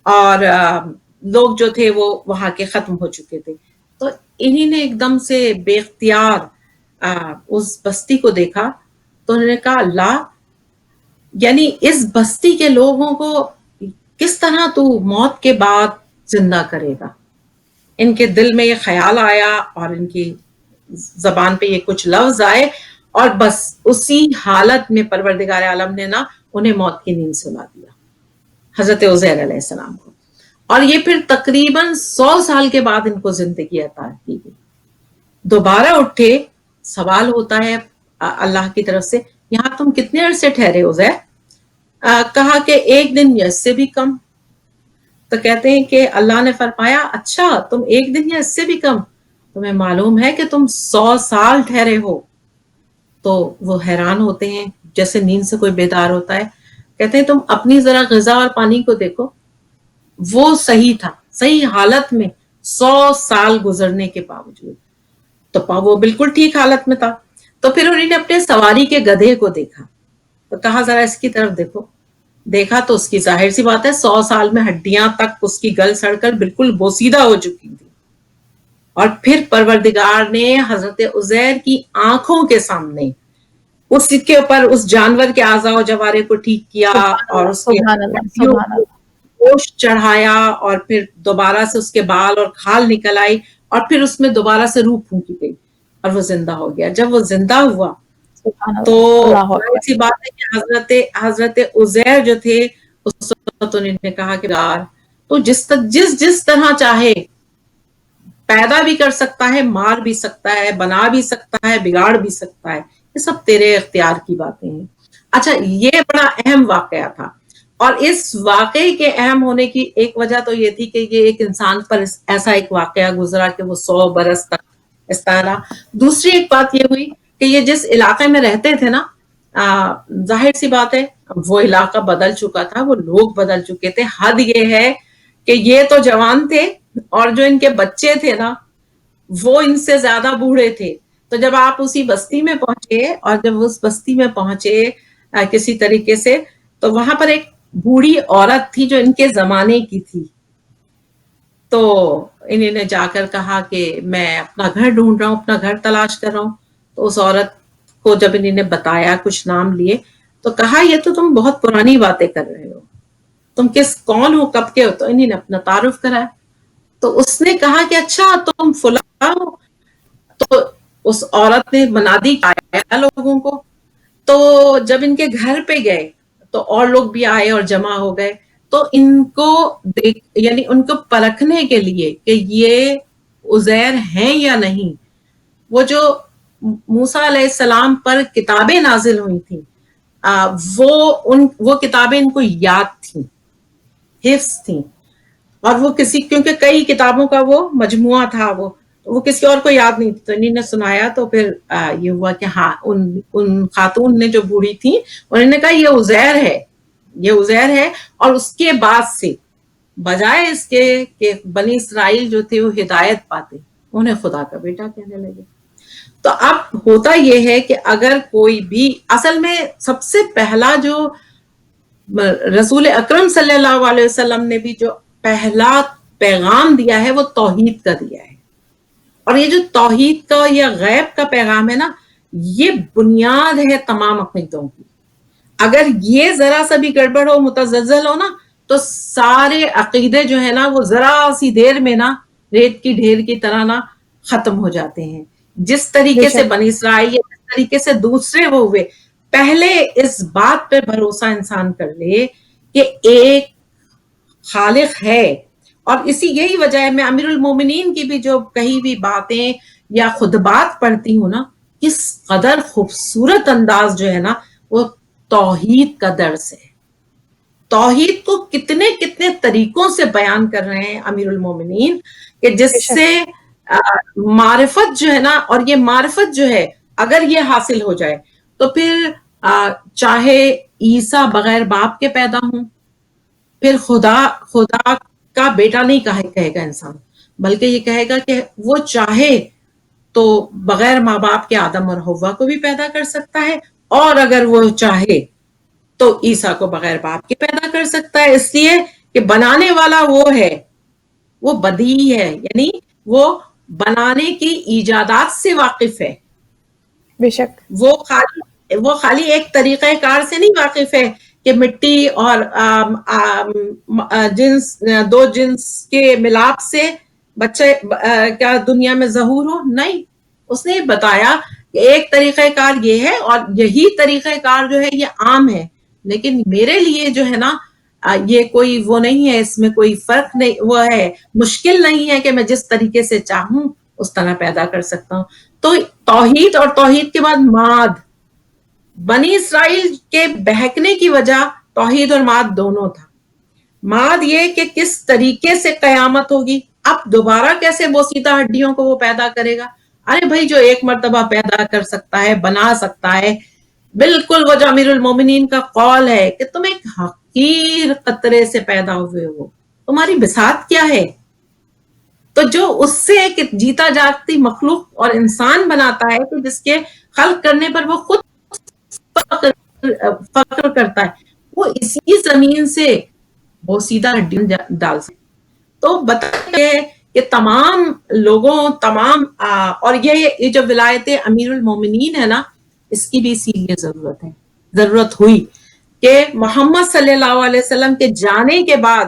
S2: اور لوگ جو تھے وہ وہاں کے ختم ہو چکے تھے. تو انہی نے ایک دم سے بے اختیار اس بستی کو دیکھا تو انہوں نے کہا اللہ، یعنی اس بستی کے لوگوں کو کس طرح تو موت کے بعد زندہ کرے گا. ان کے دل میں یہ خیال آیا اور ان کی زبان پہ یہ کچھ لفظ آئے، اور بس اسی حالت میں پروردگار عالم نے نا انہیں موت کی نیند سلا دیا حضرت عزیر علیہ السلام کو. اور یہ پھر تقریباً 100 سال کے بعد ان کو زندگی عطا کی گئی. دوبارہ اٹھے, سوال ہوتا ہے اللہ کی طرف سے, یہاں تم کتنے عرصے ٹھہرے ہو زید؟ کہا کہ 1 دن یا اس سے بھی کم. تو کہتے ہیں کہ اللہ نے فرمایا اچھا تم 1 دن یا اس سے بھی کم, تمہیں معلوم ہے کہ تم 100 سال ٹھہرے ہو. تو وہ حیران ہوتے ہیں جیسے نیند سے کوئی بیدار ہوتا ہے. کہتے ہیں تم اپنی ذرا غذا اور پانی کو دیکھو, وہ صحیح تھا, صحیح حالت میں 100 سال گزرنے کے باوجود, تو وہ بالکل ٹھیک حالت میں تھا. تو پھر انہوں نے اپنے سواری کے گدھے کو دیکھا, تو کہا ذرا اس کی طرف دیکھو. دیکھا تو اس کی ظاہر سی بات ہے 100 سال میں ہڈیاں تک اس کی گل سڑ کر بالکل بوسیدہ ہو چکی تھی. اور پھر پروردگار نے حضرت عزیر کی آنکھوں کے سامنے اس کے اوپر اس جانور کے اعضاء و جوارے کو ٹھیک کیا اور اس کے ہڈیوں کو گوشت چڑھایا, اور پھر دوبارہ سے اس کے بال اور کھال نکل آئی, اور پھر اس میں دوبارہ سے روح پھونکی گئی اور وہ زندہ ہو گیا. جب وہ زندہ ہوا تو ایسی بات ہے کہ حضرت عزیر جو تھے اس وقت انہوں نے کہا کہ تو جس طرح چاہے پیدا بھی کر سکتا ہے, مار بھی سکتا ہے, بنا بھی سکتا ہے, بگاڑ بھی سکتا ہے, یہ سب تیرے اختیار کی باتیں ہیں. اچھا یہ بڑا اہم واقعہ تھا, اور اس واقعے کے اہم ہونے کی ایک وجہ تو یہ تھی کہ یہ ایک انسان پر ایسا ایک واقعہ گزرا کہ وہ 100 برس تک اس طرح. دوسری ایک بات یہ ہوئی کہ یہ جس علاقے میں رہتے تھے نا, ظاہر سی بات ہے وہ علاقہ بدل چکا تھا, وہ لوگ بدل چکے تھے. حد یہ ہے کہ یہ تو جوان تھے اور جو ان کے بچے تھے نا وہ ان سے زیادہ بوڑھے تھے. تو جب آپ اسی بستی میں پہنچے, اور جب اس بستی میں پہنچے کسی طریقے سے, تو وہاں پر ایک بوڑھی عورت تھی جو ان کے زمانے کی تھی. تو انہوں نے جا کر کہا کہ میں اپنا گھر ڈھونڈ رہا ہوں, اپنا گھر تلاش کر رہا ہوں. تو اس عورت کو جب انہوں نے بتایا, کچھ نام لیے, تو کہا یہ تو تم بہت پرانی باتیں کر رہے ہو, تم کون ہو, کب کے ہو؟ تو انہوں نے اپنا تعارف کرایا. تو اس نے کہا کہ اچھا تم فلاں ہو. تو اس عورت نے منادی آیا لوگوں کو. تو جب ان کے گھر پہ گئے تو اور لوگ بھی آئے اور جمع ہو گئے. تو ان کو یعنی ان کو پرکھنے کے لیے کہ یہ عزیر ہیں یا نہیں, وہ جو موسیٰ علیہ السلام پر کتابیں نازل ہوئی تھیں وہ کتابیں ان کو یاد تھیں, حفظ تھیں, اور وہ کیونکہ کئی کتابوں کا وہ مجموعہ تھا, وہ کسی اور کو یاد نہیں تھی. تو انہوں نے سنایا, تو پھر یہ ہوا کہ ہاں ان خاتون نے جو بوڑھی تھی انہوں نے کہا یہ عزیر ہے, یہ عزیر ہے. اور اس کے بعد سے بجائے اس کے کہ بنی اسرائیل جو تھے وہ ہدایت پاتے, انہیں خدا کا بیٹا کہنے لگے. تو اب ہوتا یہ ہے کہ اگر کوئی بھی, اصل میں سب سے پہلا جو رسول اکرم صلی اللہ علیہ وسلم نے بھی جو پہلا پیغام دیا ہے وہ توحید کا دیا ہے. اور یہ جو توحید کا یا غیب کا پیغام ہے نا, یہ بنیاد ہے تمام عقیدوں کی. اگر یہ ذرا سا بھی گڑبڑ ہو, متزلزل ہو نا, تو سارے عقیدے جو ہے نا وہ ذرا سی دیر میں نا ریت کی ڈھیر کی طرح نا ختم ہو جاتے ہیں. جس طریقے سے بنی اسرائیل یا جس طریقے سے دوسرے وہ ہوئے, پہلے اس بات پہ بھروسہ انسان کر لے کہ ایک خالق ہے. اور اسی یہی وجہ ہے میں امیر المومنین کی بھی جو کہیں بھی باتیں یا خطبات پڑھتی ہوں نا, کس قدر خوبصورت انداز جو ہے نا وہ توحید کا درس ہے. توحید کو کتنے کتنے طریقوں سے بیان کر رہے ہیں امیر المومنین کہ جس سے معرفت جو ہے نا, اور یہ معرفت جو ہے اگر یہ حاصل ہو جائے تو پھر چاہے عیسیٰ بغیر باپ کے پیدا ہوں, پھر خدا کا بیٹا نہیں کہے گا انسان, بلکہ یہ کہے گا کہ وہ چاہے تو بغیر ماں باپ کے آدم اور حوا کو بھی پیدا کر سکتا ہے, اور اگر وہ چاہے تو عیسیٰ کو بغیر باپ کے پیدا کر سکتا ہے. اس لیے کہ بنانے والا وہ ہے, وہ بدیع ہے, یعنی وہ بنانے کی ایجادات سے واقف ہے.
S1: بے شک
S2: وہ خالی ایک طریقہ کار سے نہیں واقف ہے کہ مٹی اور دو جنس کے ملاپ سے بچے کیا دنیا میں ظہور ہو. نہیں, اس نے بتایا کہ ایک طریقہ کار یہ ہے, اور یہی طریقہ کار جو ہے یہ عام ہے, لیکن میرے لیے جو ہے نا یہ کوئی وہ نہیں ہے، اس میں کوئی فرق نہیں، وہ ہے مشکل نہیں ہے کہ میں جس طریقے سے چاہوں اس طرح پیدا کر سکتا ہوں. تو توحید اور توحید کے بعد ماد، بنی اسرائیل کے بہکنے کی وجہ توحید اور ماد دونوں تھا. ماد یہ کہ کس طریقے سے قیامت ہوگی، اب دوبارہ کیسے بوسیدہ ہڈیوں کو وہ پیدا کرے گا. ارے بھائی جو ایک مرتبہ پیدا کر سکتا ہے، بنا سکتا ہے، بالکل وہ جو امیر المومنین کا قول ہے کہ تم ایک حقیر قطرے سے پیدا ہوئے ہو، تمہاری بساط کیا ہے. تو جو اس سے ایک جیتا جاگتی مخلوق اور انسان بناتا ہے تو جس کے خلق کرنے پر وہ خود فخر کرتا ہے، وہ اسی زمین سے بوسیدہ ہڈیاں ڈال سکتا. تو بتائیے کہ تمام لوگوں تمام اور یہ جو ولایت امیر المومنین ہے نا، اس کی بھی اسی لیے ضرورت ہوئی کہ محمد صلی اللہ علیہ وسلم کے جانے کے بعد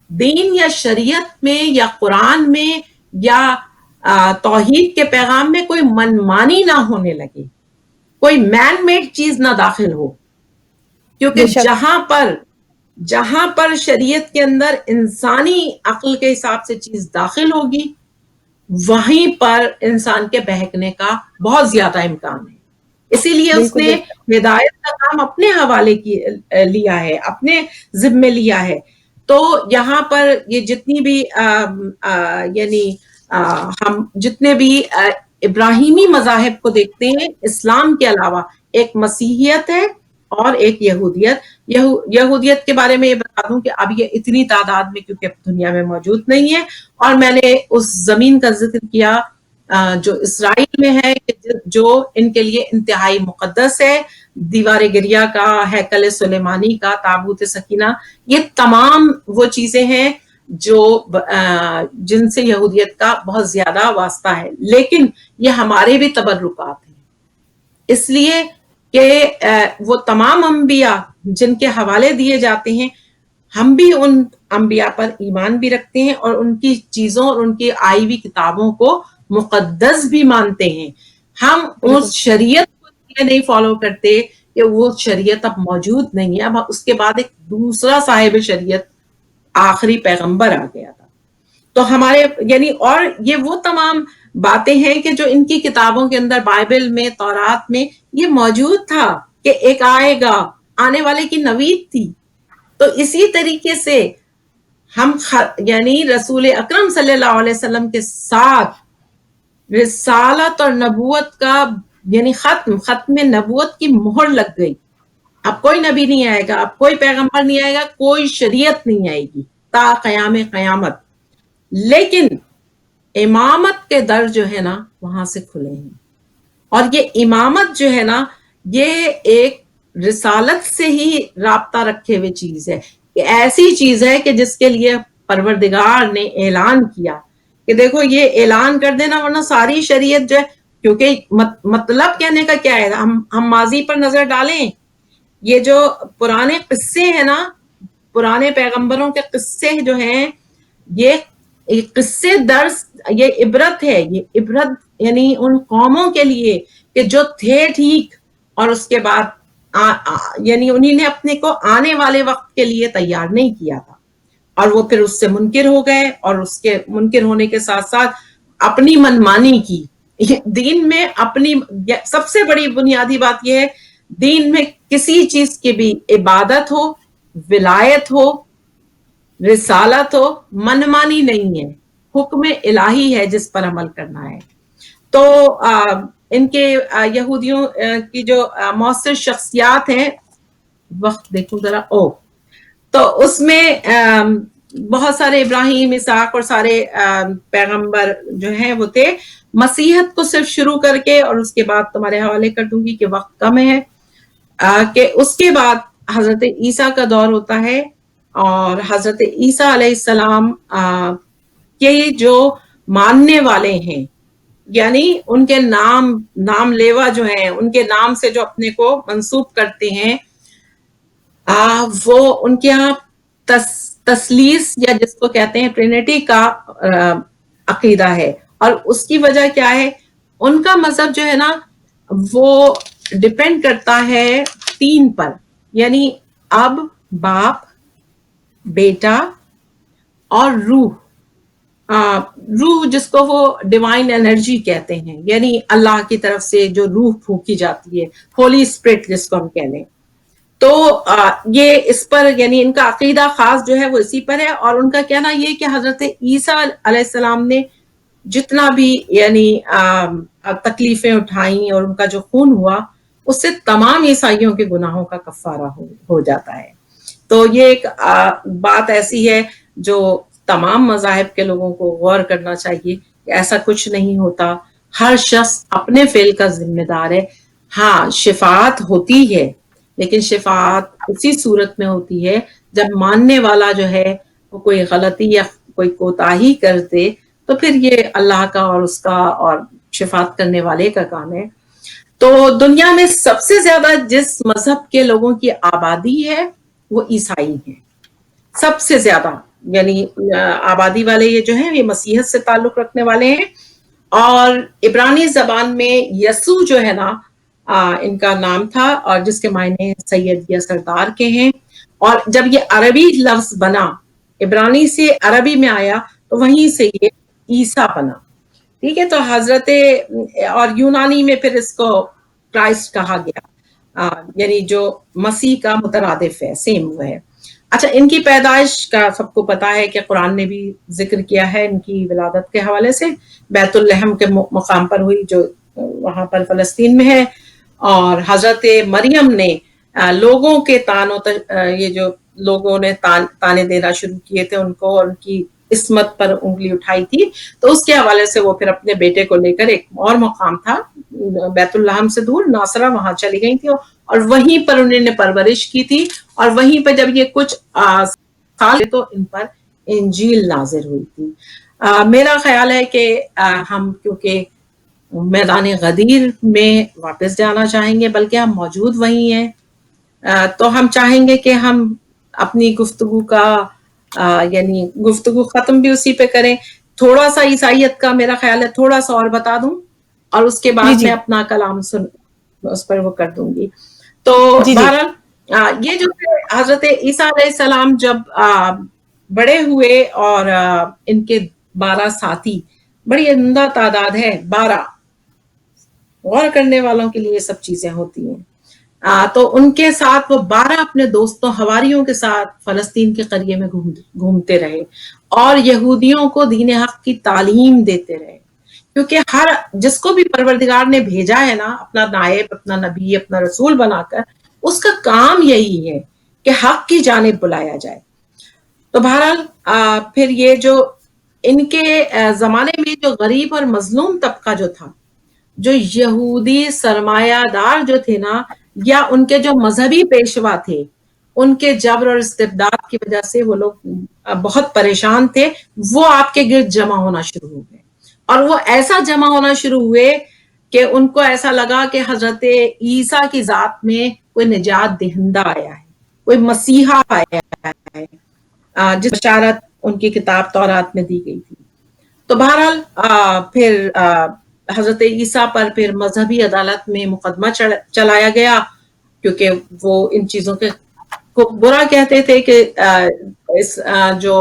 S2: دین یا شریعت میں یا قرآن میں یا توحید کے پیغام میں کوئی منمانی نہ ہونے لگے، کوئی مین میڈ چیز نہ داخل ہو. کیونکہ جہاں پر شریعت کے اندر انسانی عقل کے حساب سے چیز داخل ہوگی، وہیں پر انسان کے بہکنے کا بہت زیادہ امکان ہے. اسی لیے اس نے ہدایت کا کام اپنے حوالے لیا ہے، اپنے ذمے لیا ہے. تو یہاں پر یہ جتنی بھی یعنی ہم جتنے بھی ابراہیمی مذاہب کو دیکھتے ہیں، اسلام کے علاوہ ایک مسیحیت ہے اور ایک یہودیت کے بارے میں یہ بتا دوں کہ اب یہ اتنی تعداد میں کیونکہ دنیا میں موجود نہیں ہے. اور میں نے اس زمین کا ذکر کیا جو اسرائیل میں ہے، جو ان کے لیے انتہائی مقدس ہے، دیوار گریا کا، ہیکل سلیمانی کا، تابوت سکینہ، یہ تمام وہ چیزیں ہیں جو جن سے یہودیت کا بہت زیادہ واسطہ ہے. لیکن یہ ہمارے بھی تبرکات ہیں، اس لیے کہ وہ تمام انبیاء جن کے حوالے دیے جاتے ہیں، ہم بھی ان انبیاء پر ایمان بھی رکھتے ہیں اور ان کی چیزوں اور ان کی آئی ہوئی کتابوں کو مقدس بھی مانتے ہیں. ہم اس شریعت کو نہیں فالو کرتے کہ وہ شریعت اب موجود نہیں ہے، اب اس کے بعد ایک دوسرا صاحب شریعت آخری پیغمبر آ گیا تھا. تو ہمارے یعنی اور یہ وہ تمام باتیں ہیں کہ جو ان کی کتابوں کے اندر، بائبل میں، تورات میں یہ موجود تھا کہ ایک آئے گا، آنے والے کی نوید تھی. تو اسی طریقے سے ہم یعنی رسول اکرم صلی اللہ علیہ وسلم کے ساتھ رسالت اور نبوت کا یعنی ختم نبوت کی مہر لگ گئی. اب کوئی نبی نہیں آئے گا، اب کوئی پیغمبر نہیں آئے گا، کوئی شریعت نہیں آئے گی تا قیام قیامت. لیکن امامت کے در جو ہے نا وہاں سے کھلے ہیں. اور یہ امامت جو ہے نا یہ ایک رسالت سے ہی رابطہ رکھے ہوئے چیز ہے، کہ ایسی چیز ہے کہ جس کے لیے پروردگار نے اعلان کیا کہ دیکھو یہ اعلان کر دینا، ورنہ ساری شریعت جو ہے، کیونکہ مطلب کہنے کا کیا ہے، ہم ماضی پر نظر ڈالیں، یہ جو پرانے قصے ہیں نا، پرانے پیغمبروں کے قصے جو ہیں، یہ قصے درس، یہ عبرت ہے، یہ عبرت یعنی ان قوموں کے لیے کہ جو تھے ٹھیک اور اس کے بعد یعنی انہی نے اپنے کو آنے والے وقت کے لیے تیار نہیں کیا تھا، اور وہ پھر اس سے منکر ہو گئے، اور اس کے منکر ہونے کے ساتھ ساتھ اپنی منمانی کی. دین میں اپنی سب سے بڑی بنیادی بات یہ ہے، دین میں کسی چیز کی بھی عبادت ہو، ولایت ہو، رسالت ہو، منمانی نہیں ہے، حکم الہی ہے جس پر عمل کرنا ہے. تو ان کے یہودیوں کی جو مؤثر شخصیات ہیں، وقت دیکھوں ذرا، تو اس میں بہت سارے ابراہیم، اسحاق اور سارے پیغمبر جو ہیں وہ تھے. مسیحت کو صرف شروع کر کے اور اس کے بعد تمہارے حوالے کر دوں گی کہ وقت کم ہے، کہ اس کے بعد حضرت عیسیٰ کا دور ہوتا ہے، اور حضرت عیسیٰ علیہ السلام کے جو ماننے والے ہیں، یعنی ان کے نام لیوا جو ہیں، ان کے نام سے جو اپنے کو منسوب کرتے ہیں، وہ ان کے یہاں تثلیث یا جس کو کہتے ہیں ٹرینٹی کا عقیدہ ہے. اور اس کی وجہ کیا ہے، ان کا مذہب جو ہے نا وہ ڈیپینڈ کرتا ہے 3 پر، یعنی اب، باپ بیٹا اور روح. روح جس کو وہ ڈیوائن انرجی کہتے ہیں، یعنی اللہ کی طرف سے جو روح پھونکی جاتی ہے، ہولی اسپرٹ جس کو ہم کہہ لیں. تو یہ اس پر یعنی ان کا عقیدہ خاص جو ہے وہ اسی پر ہے، اور ان کا کہنا یہ کہ حضرت عیسیٰ علیہ السلام نے جتنا بھی یعنی تکلیفیں اٹھائیں اور ان کا جو خون ہوا، اس سے تمام عیسائیوں کے گناہوں کا کفارہ ہو جاتا ہے. تو یہ ایک بات ایسی ہے جو تمام مذاہب کے لوگوں کو غور کرنا چاہیے کہ ایسا کچھ نہیں ہوتا. ہر شخص اپنے فعل کا ذمہ دار ہے. ہاں شفاعت ہوتی ہے، لیکن شفاعت اسی صورت میں ہوتی ہے جب ماننے والا جو ہے وہ کوئی غلطی یا کوئی کوتاہی کر دے، تو پھر یہ اللہ کا اور اس کا اور شفاعت کرنے والے کا کام ہے. تو دنیا میں سب سے زیادہ جس مذہب کے لوگوں کی آبادی ہے وہ عیسائی ہیں، سب سے زیادہ. یعنی آبادی والے یہ جو ہیں یہ مسیحیت سے تعلق رکھنے والے ہیں. اور عبرانی زبان میں یسوع جو ہے نا ان کا نام تھا، اور جس کے معنی سید یا سردار کے ہیں. اور جب یہ عربی لفظ بنا، عبرانی سے عربی میں آیا، تو وہیں سے یہ عیسیٰ بنا. ٹھیک ہے. تو حضرت اور یونانی میں پھر اس کو کرائسٹ کہا گیا، یعنی جو مسیح کا مترادف ہے، سیم وہ ہے. اچھا، ان کی پیدائش کا سب کو پتا ہے کہ قرآن نے بھی ذکر کیا ہے ان کی ولادت کے حوالے سے. بیت الحم کے مقام پر ہوئی، جو وہاں پر فلسطین میں ہے. اور حضرت مریم نے لوگوں کے یہ جو لوگوں نے تانے دینا شروع کیے تھے ان کو، اور ان کی عصمت پر انگلی اٹھائی تھی، تو اس کے حوالے سے وہ پھر اپنے بیٹے کو لے کر ایک اور مقام تھا بیت الحم سے دور، ناصرہ، وہاں چلی گئی تھی، اور وہیں پر انہوں نے پرورش کی تھی. اور وہیں پہ جب یہ کچھ سال تو ان پر انجیل نازل ہوئی تھی. میرا خیال ہے کہ ہم کیونکہ میدان غدیر میں واپس جانا چاہیں گے، بلکہ ہم موجود وہیں ہیں، تو ہم چاہیں گے کہ ہم اپنی گفتگو کا یعنی گفتگو ختم بھی اسی پہ کریں. تھوڑا سا عیسائیت کا میرا خیال ہے تھوڑا سا اور بتا دوں، اور اس کے بعد میں اپنا کلام اس پر وہ کر دوں گی. تو بہرحال یہ جو حضرت عیسیٰ علیہ السلام جب بڑے ہوئے، اور ان کے 12 ساتھی، بڑی عمدہ تعداد ہے 12، غور کرنے والوں کے لیے سب چیزیں ہوتی ہیں. تو ان کے ساتھ وہ 12 اپنے دوستوں حواریوں کے ساتھ فلسطین کے قریے میں گھومتے رہے، اور یہودیوں کو دین حق کی تعلیم دیتے رہے. کیونکہ ہر جس کو بھی پروردگار نے بھیجا ہے نا، اپنا نائب، اپنا نبی، اپنا رسول بنا کر، اس کا کام یہی ہے کہ حق کی جانب بلایا جائے. تو بہرحال پھر یہ جو ان کے زمانے میں جو غریب اور مظلوم طبقہ جو تھا، جو یہودی سرمایہ دار جو تھے نا، یا ان کے جو مذہبی پیشوا تھے، ان کے جبر اور استبداد کی وجہ سے وہ لوگ بہت پریشان تھے. وہ آپ کے گرد جمع ہونا شروع ہو گئے، اور وہ ایسا جمع ہونا شروع ہوئے کہ ان کو ایسا لگا کہ حضرت عیسیٰ کی ذات میں کوئی نجات دہندہ آیا ہے، کوئی مسیحا آیا ہے، جس بشارت ان کی کتاب تورات میں دی گئی تھی. تو بہرحال پھر حضرت عیسیٰ پر پھر مذہبی عدالت میں مقدمہ چلایا گیا، کیونکہ وہ ان چیزوں کو برا کہتے تھے کہ اس جو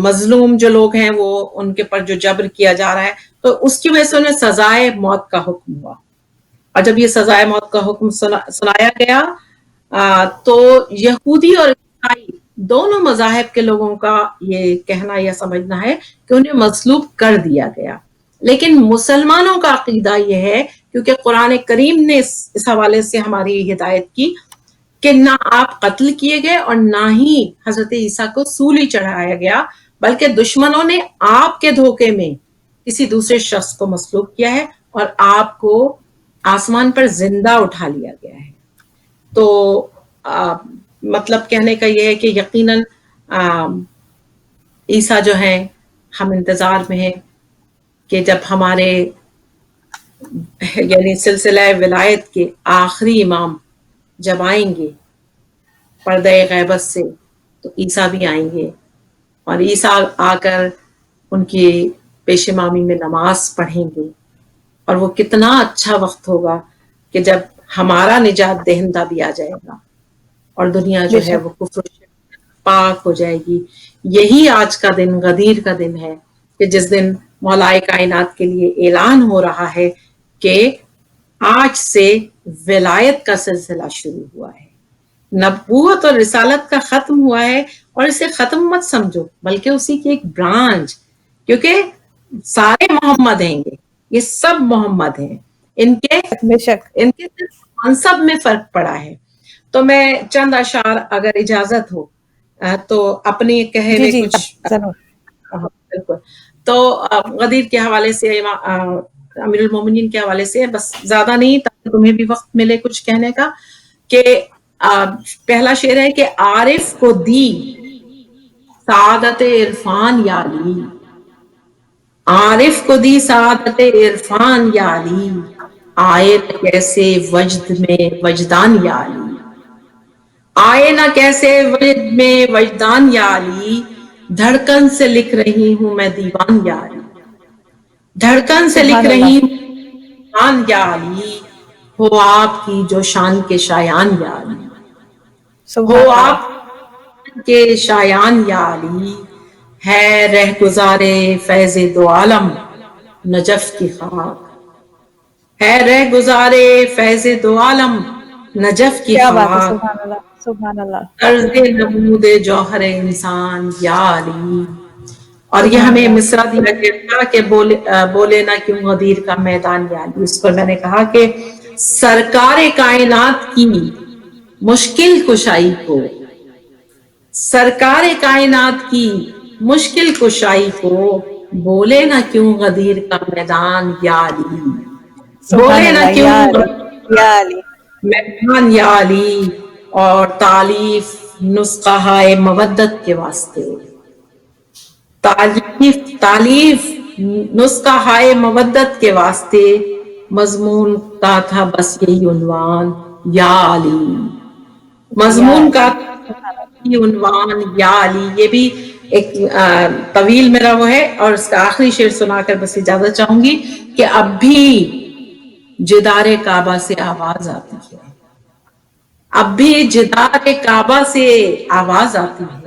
S2: مظلوم جو لوگ ہیں وہ ان کے پر جو جبر کیا جا رہا ہے، تو اس کی وجہ سے انہیں سزائے موت کا حکم ہوا. اور جب یہ سزائے موت کا حکم سنایا گیا، تو یہودی اور عیسائی دونوں مذاہب کے لوگوں کا یہ کہنا یا سمجھنا ہے کہ انہیں مصلوب کر دیا گیا. لیکن مسلمانوں کا عقیدہ یہ ہے، کیونکہ قرآن کریم نے اس حوالے سے ہماری ہدایت کی کہ نہ آپ قتل کیے گئے اور نہ ہی حضرت عیسیٰ کو سولی چڑھایا گیا، بلکہ دشمنوں نے آپ کے دھوکے میں کسی دوسرے شخص کو مصلوب کیا ہے، اور آپ کو آسمان پر زندہ اٹھا لیا گیا ہے. تو مطلب کہنے کا یہ ہے کہ یقیناً عیسیٰ جو ہیں، ہم انتظار میں ہیں کہ جب ہمارے یعنی سلسلہ ولایت کے آخری امام جب آئیں گے پردہ غیبت سے، تو عیسیٰ بھی آئیں گے، اور عیسیٰ آ کر ان کی پیش امامی میں نماز پڑھیں گے. اور وہ کتنا اچھا وقت ہوگا کہ جب ہمارا نجات دہندہ بھی آ جائے گا، اور دنیا جو ہے وہ کفر پاک ہو جائے گی. یہی آج کا دن غدیر کا دن ہے کہ جس دن مولائے کائنات کے لیے اعلان ہو رہا ہے کہ آج سے ولایت کا سلسلہ شروع ہوا ہے. نبوت اور رسالت کا ختم ہوا ہے، اور اسے ختم مت سمجھو بلکہ اسی کی ایک برانچ، کیونکہ سارے محمد ہیں، یہ سب محمد ہیں، ان کے
S1: بے شک.
S2: منصب میں فرق پڑا ہے. تو میں چند اشعار اگر اجازت ہو تو اپنی کہے
S1: جی
S2: ہوئے
S1: جی
S2: کچھ
S1: ضرور.
S2: بالکل. تو غدیر کے حوالے سے، امیر المومنین کے حوالے سے، بس زیادہ نہیں تاکہ تمہیں بھی وقت ملے کچھ کہنے کا، کہ پہلا شعر ہے کہ عارف کو دی سعادت عرفان یا علی، عارف کو دی سعادت عرفان یا علی، آئے نہ کیسے وجد میں وجدان یا علی، آئے نہ کیسے وجد میں وجدان یا علی، دھڑکن سے لکھ رہی ہوں میں دیوان یا علی، دھڑکن سے لکھ
S1: سبحان
S2: رہی
S1: اللہ.
S2: ہوں دیوان یا علی، ہو آپ کی جو شان کے شایان یا علی، ہو
S1: سبحان اللہ.
S2: آپ کے شایان یا علی، ہے رہ گزارے فیض دو عالم نجف کی خاک، ہے رہ گزارے فیض دو عالم نجف کی
S1: کیا بات ہے.
S2: خاک،
S1: سبحان اللہ. سبحان اللہ.
S2: طرز نمود جوہر انسان یا علی. اور یہ
S1: سبحان
S2: ہمیں
S1: اللہ.
S2: مصرع دیا گیا تھا کہ بولے نہ کیوں غدیر کا میدان یا علی. اس پر میں نے کہا کہ سرکار کائنات کی مشکل کشائی کو، سرکار کائنات کی مشکل کشائی کو، بولے نہ کیوں غدیر کا میدان یا علی،
S1: سبحان
S2: بولے نہ
S1: اللہ.
S2: کیوں
S1: یا علی. یا علی.
S2: میدان یا علی. اور تعلیف نسخہ مودت کے واسطے، تعلیف نسخہ مودت کے واسطے، مضمون کا تھا بس یہی عنوان یا علی،
S1: یا
S2: مضمون کا
S1: علی.
S2: عنوان یا علی. یہ بھی ایک طویل میرا وہ ہے، اور اس کا آخری شعر سنا کر بس اجازت چاہوں گی کہ اب بھی جدار کعبہ سے آواز آتی ہے، اب بھی جدار کعبہ سے آواز آتی ہے،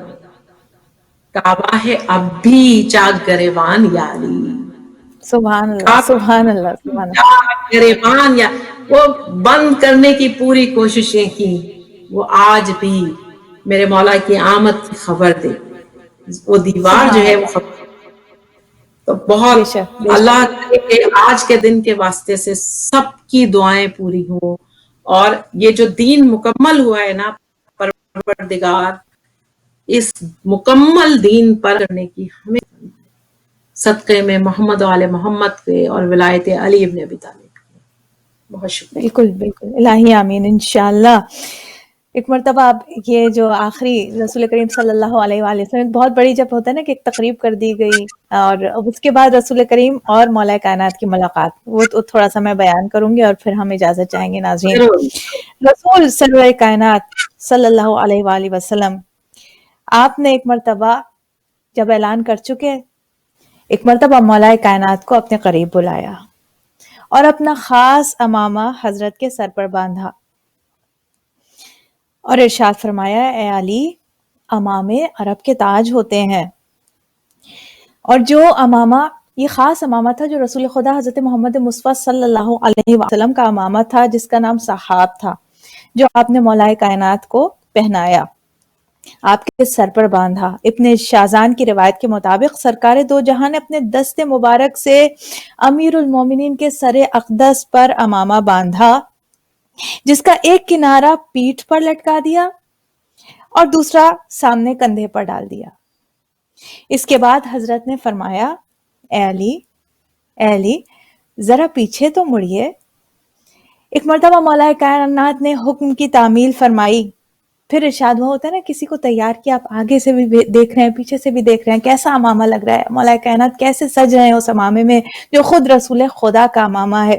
S2: کعبہ ہے اب بھی چاک گریبان یا علی،
S1: سبحان اللہ.
S2: کعبہ
S1: سبحان اللہ. سبحان اللہ.
S2: چاک گریبان یا، وہ بند کرنے کی پوری کوششیں کی، وہ آج بھی میرے مولا کی آمد کی خبر دے، وہ دیوار جو
S1: سبحان
S2: ہے وہ
S1: اللہ.
S2: خبر. تو
S1: بے
S2: بہت
S1: شک. بے شک.
S2: اللہ کرے کہ آج کے دن کے واسطے سے سب کی دعائیں پوری ہوں، اور یہ جو دین مکمل ہوا ہے نا، پروردگار اس مکمل دین پر کرنے کی ہمیں صدقے میں محمد و آل محمد کے اور ولایت علی ابن ابی طالب. بہت شکریہ.
S1: بالکل بالکل. الہی آمین انشاءاللہ. ایک مرتبہ آپ یہ جو آخری رسول کریم صلی اللہ علیہ وآلہ وسلم، بہت بڑی جب ہوتا ہے نا کہ ایک تقریب کر دی گئی، اور اس کے بعد رسول کریم اور مولا کائنات کی ملاقات، وہ تو تھوڑا سا میں بیان کروں گی اور پھر ہم اجازت چاہیں گے ناظرین. رسول سرور کائنات صلی اللہ علیہ وآلہ وسلم، آپ نے ایک مرتبہ جب اعلان کر چکے، ایک مرتبہ مولا کائنات کو اپنے قریب بلایا اور اپنا خاص امامہ حضرت کے سر پر باندھا اور ارشاد فرمایا، اے علی، امامے عرب کے تاج ہوتے ہیں. اور جو امامہ، یہ خاص امامہ تھا جو رسول خدا حضرت محمد مصطفیٰ صلی اللہ علیہ وسلم کا امامہ تھا، جس کا نام صحاب تھا، جو آپ نے مولا کائنات کو پہنایا، آپ کے سر پر باندھا. ابن شازان کی روایت کے مطابق سرکار دو جہاں نے اپنے دست مبارک سے امیر المومنین کے سر اقدس پر امامہ باندھا، جس کا ایک کنارہ پیٹھ پر لٹکا دیا اور دوسرا سامنے کندھے پر ڈال دیا. اس کے بعد حضرت نے فرمایا، اے علی ذرا پیچھے تو مڑیے. ایک مرتبہ مولا کائنات نے حکم کی تعمیل فرمائی، پھر ارشاد ہوا ہوتا ہے نا کسی کو تیار کیا، آپ آگے سے بھی دیکھ رہے ہیں، پیچھے سے بھی دیکھ رہے ہیں، کیسا امامہ لگ رہا ہے، مولا کائنات کیسے سج رہے ہیں اس امامے میں جو خود رسول خدا کا امامہ ہے.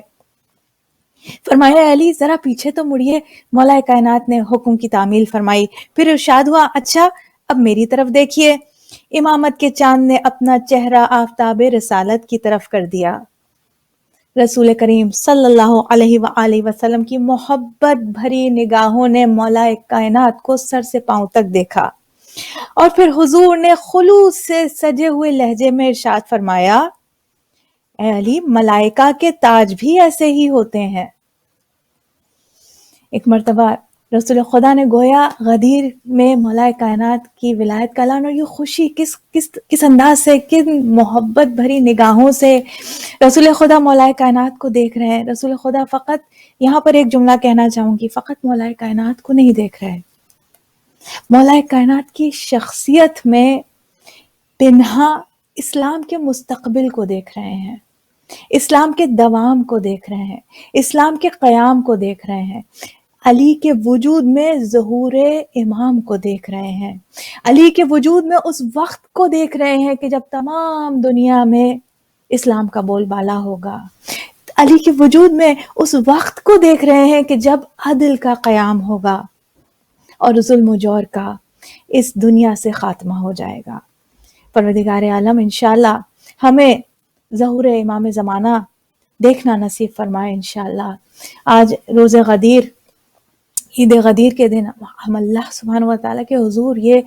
S1: فرمایا، علی ذرا پیچھے تو مڑیے. مولا کائنات نے حکم کی تعمیل فرمائی، پھر ارشاد ہوا، اچھا اب میری طرف دیکھیے. امامت کے چاند نے اپنا چہرہ آفتاب رسالت کی طرف کر دیا. رسول کریم صلی اللہ علیہ وآلہ وسلم کی محبت بھری نگاہوں نے مولا کائنات کو سر سے پاؤں تک دیکھا. اور پھر حضور نے خلوص سے سجے ہوئے لہجے میں ارشاد فرمایا، اے علی، ملائکہ کے تاج بھی ایسے ہی ہوتے ہیں۔ ایک مرتبہ رسول خدا نے گویا غدیر میں مولا کائنات کی ولایت کا اعلان، اور یہ خوشی کس انداز سے، کن محبت بھری نگاہوں سے رسول خدا مولا کائنات کو دیکھ رہے ہیں۔ رسول خدا فقط، یہاں پر ایک جملہ کہنا چاہوں گی، فقط مولا کائنات کو نہیں دیکھ رہے، مولا کائنات کی شخصیت میں پنہا اسلام کے مستقبل کو دیکھ رہے ہیں، اسلام کے دوام کو دیکھ رہے ہیں، اسلام کے قیام کو دیکھ رہے ہیں، علی کے وجود میں ظہور امام کو دیکھ رہے ہیں، علی کے وجود میں اس وقت کو دیکھ رہے ہیں کہ جب تمام دنیا میں اسلام کا بول بالا ہوگا، علی کے وجود میں اس وقت کو دیکھ رہے ہیں کہ جب عدل کا قیام ہوگا اور ظلم و جور کا اس دنیا سے خاتمہ ہو جائے گا۔ پروردگار عالم انشاءاللہ ہمیں ظہور امام زمانہ دیکھنا نصیب فرمائے انشاءاللہ۔ آج روز غدیر، عید غدیر کے دن ہم اللہ سبحانہ وتعالیٰ کے حضور یہ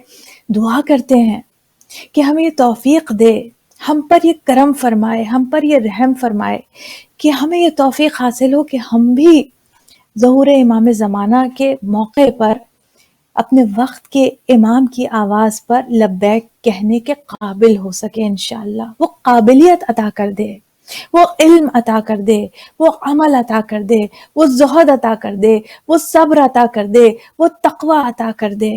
S1: دعا کرتے ہیں کہ ہمیں یہ توفیق دے، ہم پر یہ کرم فرمائے، ہم پر یہ رحم فرمائے کہ ہمیں یہ توفیق حاصل ہو کہ ہم بھی ظہور امام زمانہ کے موقع پر اپنے وقت کے امام کی آواز پر لبیک کہنے کے قابل ہو سکے انشاءاللہ۔ وہ قابلیت عطا کر دے، وہ علم عطا کر دے، وہ عمل عطا کر دے، وہ زہد عطا کر دے، وہ صبر عطا کر دے، وہ تقوی عطا کر دے،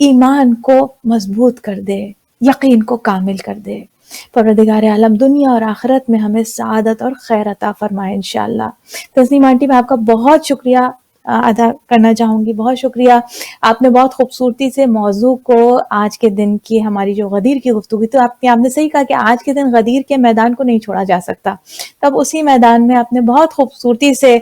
S1: ایمان کو مضبوط کر دے، یقین کو کامل کر دے۔ پروردگار عالم دنیا اور آخرت میں ہمیں سعادت اور خیر عطا فرمائے انشاءاللہ۔ تسنیم آنٹی، میں آپ کا بہت شکریہ ادا کرنا چاہوں گی، بہت شکریہ، آپ نے بہت خوبصورتی سے موضوع کو، آج کے دن کی ہماری جو غدیر کی گفتگو، تو آپ نے صحیح کہا کہ آج کے دن غدیر کے میدان کو نہیں چھوڑا جا سکتا، تب اسی میدان میں آپ نے بہت خوبصورتی سے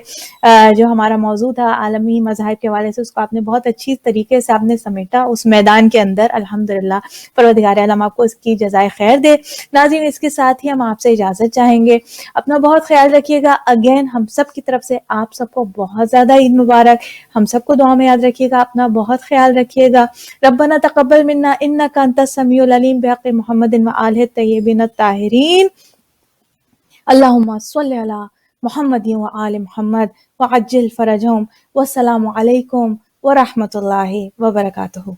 S1: جو ہمارا موضوع تھا عالمی مذاہب کے حوالے سے، اس کو آپ نے بہت اچھی طریقے سے آپ نے سمیٹا اس میدان کے اندر، الحمدللہ۔ پروردگار عالم آپ کو اس کی جزائے خیر دے۔ ناظرین، اس کے ساتھ ہی ہم آپ سے اجازت چاہیں گے، اپنا بہت خیال رکھیے گا۔ اگین ہم سب کی طرف سے آپ سب کو بہت زیادہ عید مبارک، ہم سب کو دعا میں یاد رکھیے گا، اپنا بہت خیال رکھیے گا۔ ربنا تقبل منا انک انت السمیع العلیم بحق محمد و آلہ الطیبین الطاہرین، اللہم صلی علی محمد و آل محمد وعجل فرجہم، والسلام علیکم ورحمۃ اللہ وبرکاتہ۔